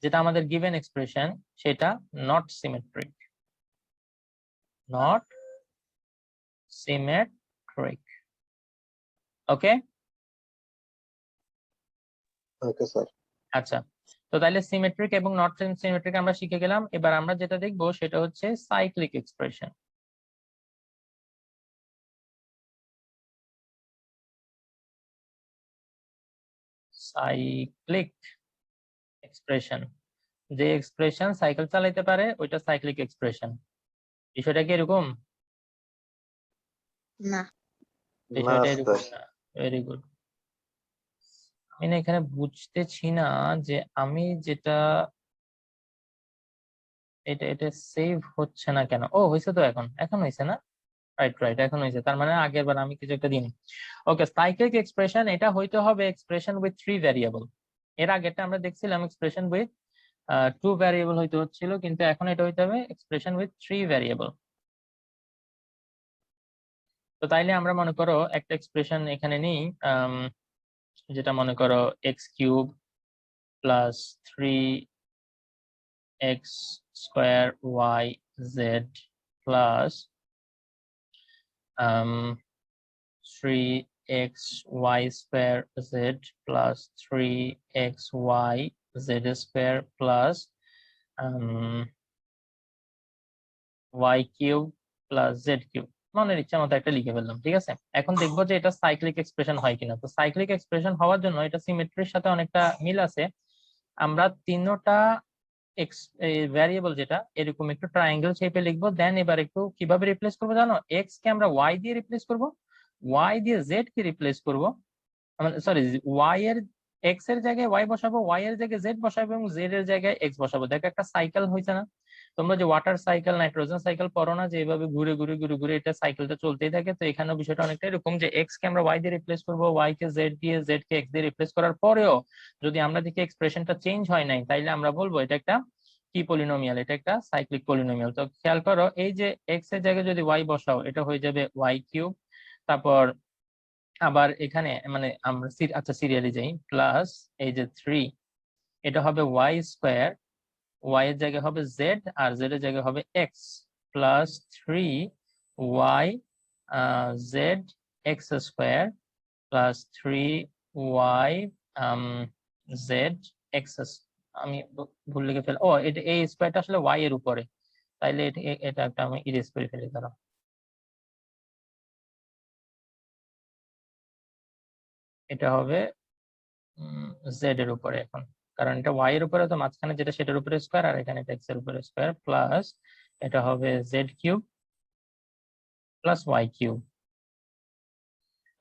যেটা আমাদের গিভেন এক্সপ্রেশন সেটা not symmetric, not symmetric. Okay, Okay, sir. আচ্ছা, তো তাহলে সিমেট্রিক এবং নট সিমেট্রিক আমরা শিখে গেলাম। এবার আমরা যেটা দেখবো সেটা হচ্ছে সাইক্লিক এক্সপ্রেশন। সাইক্লিক এক্সপ্রেশন, যে এক্সপ্রেশন সাইকেল চালাইতে পারে ওইটা সাইক্লিক এক্সপ্রেশন। বিষয়টা কি এরকম? না। বিষয়টা No, এরকম sir. না। Very good. আমি না এখানে বুঝতেছি না যে আমি যেটা এটা এটা সেভ হচ্ছে না কেন। ও হয়েছে তো, এখন হয়েছে না? রাইট, এখন হয়েছে। তার মানে আগের বার আমি কিছু একটা দিন। ওকে, সাইক্লিক এক্সপ্রেশন এটা হইতে হবে এক্সপ্রেশন উইথ 3 ভ্যারিয়েবল। এর আগেরটা আমরা দেখছিলাম এক্সপ্রেশন উইথ 2 ভ্যারিয়েবল হইতে হচ্ছিল, কিন্তু এখন এটা হইতে হবে এক্সপ্রেশন উইথ 3 ভ্যারিয়েবল। তো তাইলে আমরা মনে করো একটা এক্সপ্রেশন এখানে নিই, যেটা মনে করো x³ plus 3x² square y z plus 3xy square z plus 3xy z square plus y cube plus z cube। মনের ইচ্ছা মতো একটা লিখে ফেললাম, ঠিক আছে। এখন দেখবো যে এটা সাইক্লিক এক্সপ্রেশন হয় কিনা। তো সাইক্লিক এক্সপ্রেশন হওয়ার জন্য এটা সিমেট্রির সাথে অনেকটা মিল আছে। আমরা তিনটা এক্স ভ্যারিয়েবল যেটা এরকম একটু ট্রায়াঙ্গেল শেপে লিখবো। দেন এবার একটু কিভাবে রিপ্লেস করবো জানো? এক্স কে আমরা ওয়াই দিয়ে রিপ্লেস করবো, ওয়াই দিয়ে জেড কে রিপ্লেস করবো, সরি ওয়াই এর এক্স এর জায়গায় ওয়াই বসাবো, ওয়াই এর জায়গায় জেড বসাবো এবং জেড এর জায়গায় এক্স বসাবো। দেখো একটা সাইকেল হয়েছে না? তোমরা যে ওয়াটার সাইকেল, নাইট্রোজেন সাইকেল পড়ো না, যে এইভাবে ঘুরে ঘুরে ঘুরে ঘুরে এটা সাইকেলটা চলতেই থাকে। তো এখানেও বিষয়টা অনেকটা এরকম যে এক্স কে আমরা ওয়াই দিয়ে রিপ্লেস করবো, ওয়াই কে জেড দিয়ে, জেড কে এক্স দিয়ে রিপ্লেস করার পরেও যদি আমরা দেখি এক্সপ্রেশনটা চেঞ্জ হয় নাই, তাইলে আমরা বলবো এটা একটা কি পলিনোমিয়াল, এটা একটা সাইক্লিক পলিনোমিয়াল। তো খেয়াল করো, এই যে এক্স এর জায়গায় যদি ওয়াই বসাও, এটা হয়ে যাবে ওয়াই কিউব। তারপর আবার এখানে মানে আমরা আচ্ছা সিরিয়ালি যাই, প্লাস এই যে 3, এটা হবে ওয়াই স্কোয়ার, ওয়াই এর জায়গায় হবে জেড আর জেড এর জায়গায় হবে x, plus 3y Z x square plus 3y Z x. আমি ভুল লিখে ফেল, ও এটা এই স্কোয়ারটা আসলে ওয়াই এর উপরে, তাইলে এটা একটা আমি ইরেজ করে ফেলি। ধরো এটা হবে জেড এর উপরে এখন, কারণ এটা ওয়াই এর উপরে, তো মাঝখানে যেটা সেটার উপরে স্কোয়ার, আর এখানে এটা এক্স এর উপরে স্কোয়ার, প্লাস এটা হবে Z cube plus Y cube.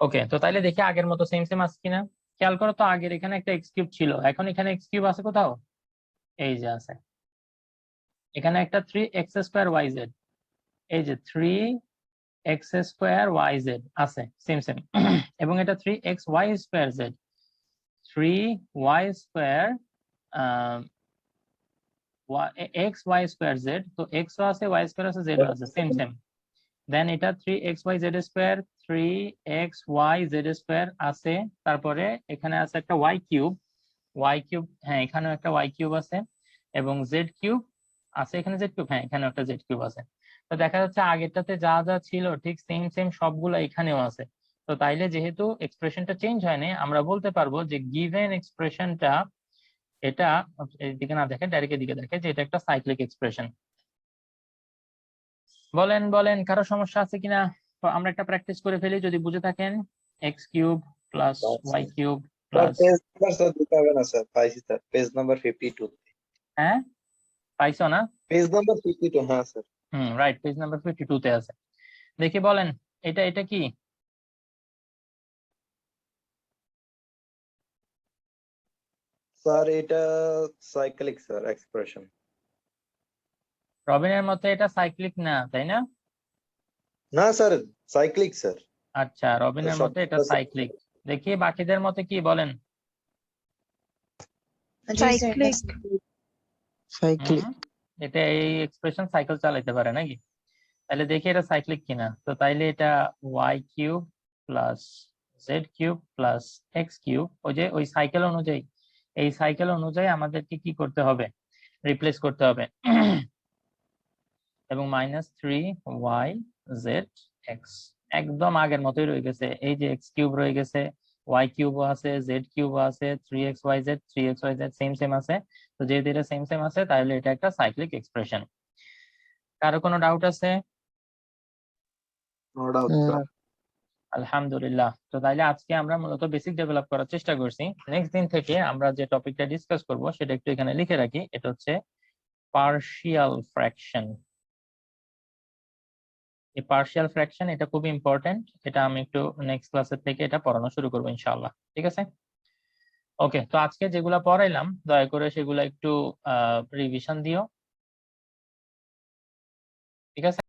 Okay, তো তাইলে দেখি আগের মতো সেম সেম আছে কিনা। খেয়াল করো তো, আগের এখানে একটা এক্স কিউব ছিল, এখন এখানে এক্স কিউব আছে কোথাও? এই যে আছে, এখানে একটা 3x স্কোয়ার ওয়াই জেড, এই যে 3x স্কোয়ার ওয়াই জেড আছে সেম সেম, এবং এটা 3xy square Z, 3y square X Y square Z, তো এক্স ও আছে, ওয়াই স্কোয়ার আছে, জেড ও আছে সেম সেম। দেন এটা 3xy Z square, 3xy Z square আছে, তারপরে এখানে আছে একটা ওয়াই কিউব, হ্যাঁ এখানেও একটা ওয়াই কিউব আছে, এবং জেড কিউব আছে, এখানে জেড কিউব, হ্যাঁ এখানেও একটা জেড কিউব আছে। তো দেখা যাচ্ছে আগেরটাতে যা যা ছিল ঠিক সেম সেম সবগুলো এখানেও আছে। তো তাইলে যেহেতু এক্সপ্রেশনটা চেঞ্জ হয়নি, আমরা বলতে পারবো যে গিভেন এক্সপ্রেশনটা, এটা এদিকে না দেখে ডাইরেক্ট এদিকে দেখে, যে এটা একটা সাইক্লিক এক্সপ্রেশন। বলেন বলেন, কারো সমস্যা আছে কিনা? তো আমরা একটা প্র্যাকটিস করে ফেলি যদি বুঝে থাকেন। X cube plus Y cube plus, page number sir দিতে হবে না স্যার, পাইছি স্যার, পেজ নাম্বার 52। হ্যাঁ পাইছো না? পেজ নাম্বার 52, হ্যাঁ স্যার। রাইট, পেজ নাম্বার 52 তে আছে। দেখি বলেন, এটা কি? স্যার এটা সাইক্লিক স্যার এক্সপ্রেশন। রবিনের মতে এটা সাইক্লিক না, তাই না? না স্যার, সাইক্লিক স্যার। আচ্ছা, রবিনের মতে এটা সাইক্লিক। দেখি বাকিদের মতে কি বলেন। Cyclic. হুম, এটা এই এক্সপ্রেশন সাইকেল চালাইতে পারে নাকি? তাহলে দেখি এটা সাইক্লিক কিনা। তো তাইলে এটা y cube plus z cube plus x cube, ওই যে ওই সাইকেল অনুযায়ী, এই সাইকেল অনুযায়ী আমাদেরকে কি করতে হবে? রিপ্লেস করতে হবে। এবং -3y z x একদম আগের মতোই রয়ে গেছে। এই যে এক্স কিউব রয়ে গেছে, ওয়াই কিউবও আছে, জেড কিউবও আছে, 3xyz সেম সেম আছে। তো যেহেতু এটা সেম সেম আছে, তাহলে এটা একটা সাইক্লিক এক্সপ্রেশন। কারো কোনো ডাউট আছে? No doubt sir. আলহামদুলিল্লাহ। তো তাইলে আজকে আমরা মূলত বেসিক ডেভেলপ করার চেষ্টা করছি। নেক্সট দিন থেকে আমরা যে টপিকটা ডিসকাস করব সেটা একটু এখানে লিখে রাখি। এটা হচ্ছে পার্শিয়াল ফ্র্যাকশন। এই পার্শিয়াল ফ্র্যাকশন এটা খুবই ইম্পর্টেন্ট, এটা আমি একটু নেক্সট ক্লাসের থেকে এটা পড়ানো শুরু করবো ইনশাআল্লাহ। ঠিক আছে, ওকে। তো আজকে যেগুলা পড়াইলাম দয়া করে সেগুলা একটু রিভিশন দিও, ঠিক আছে।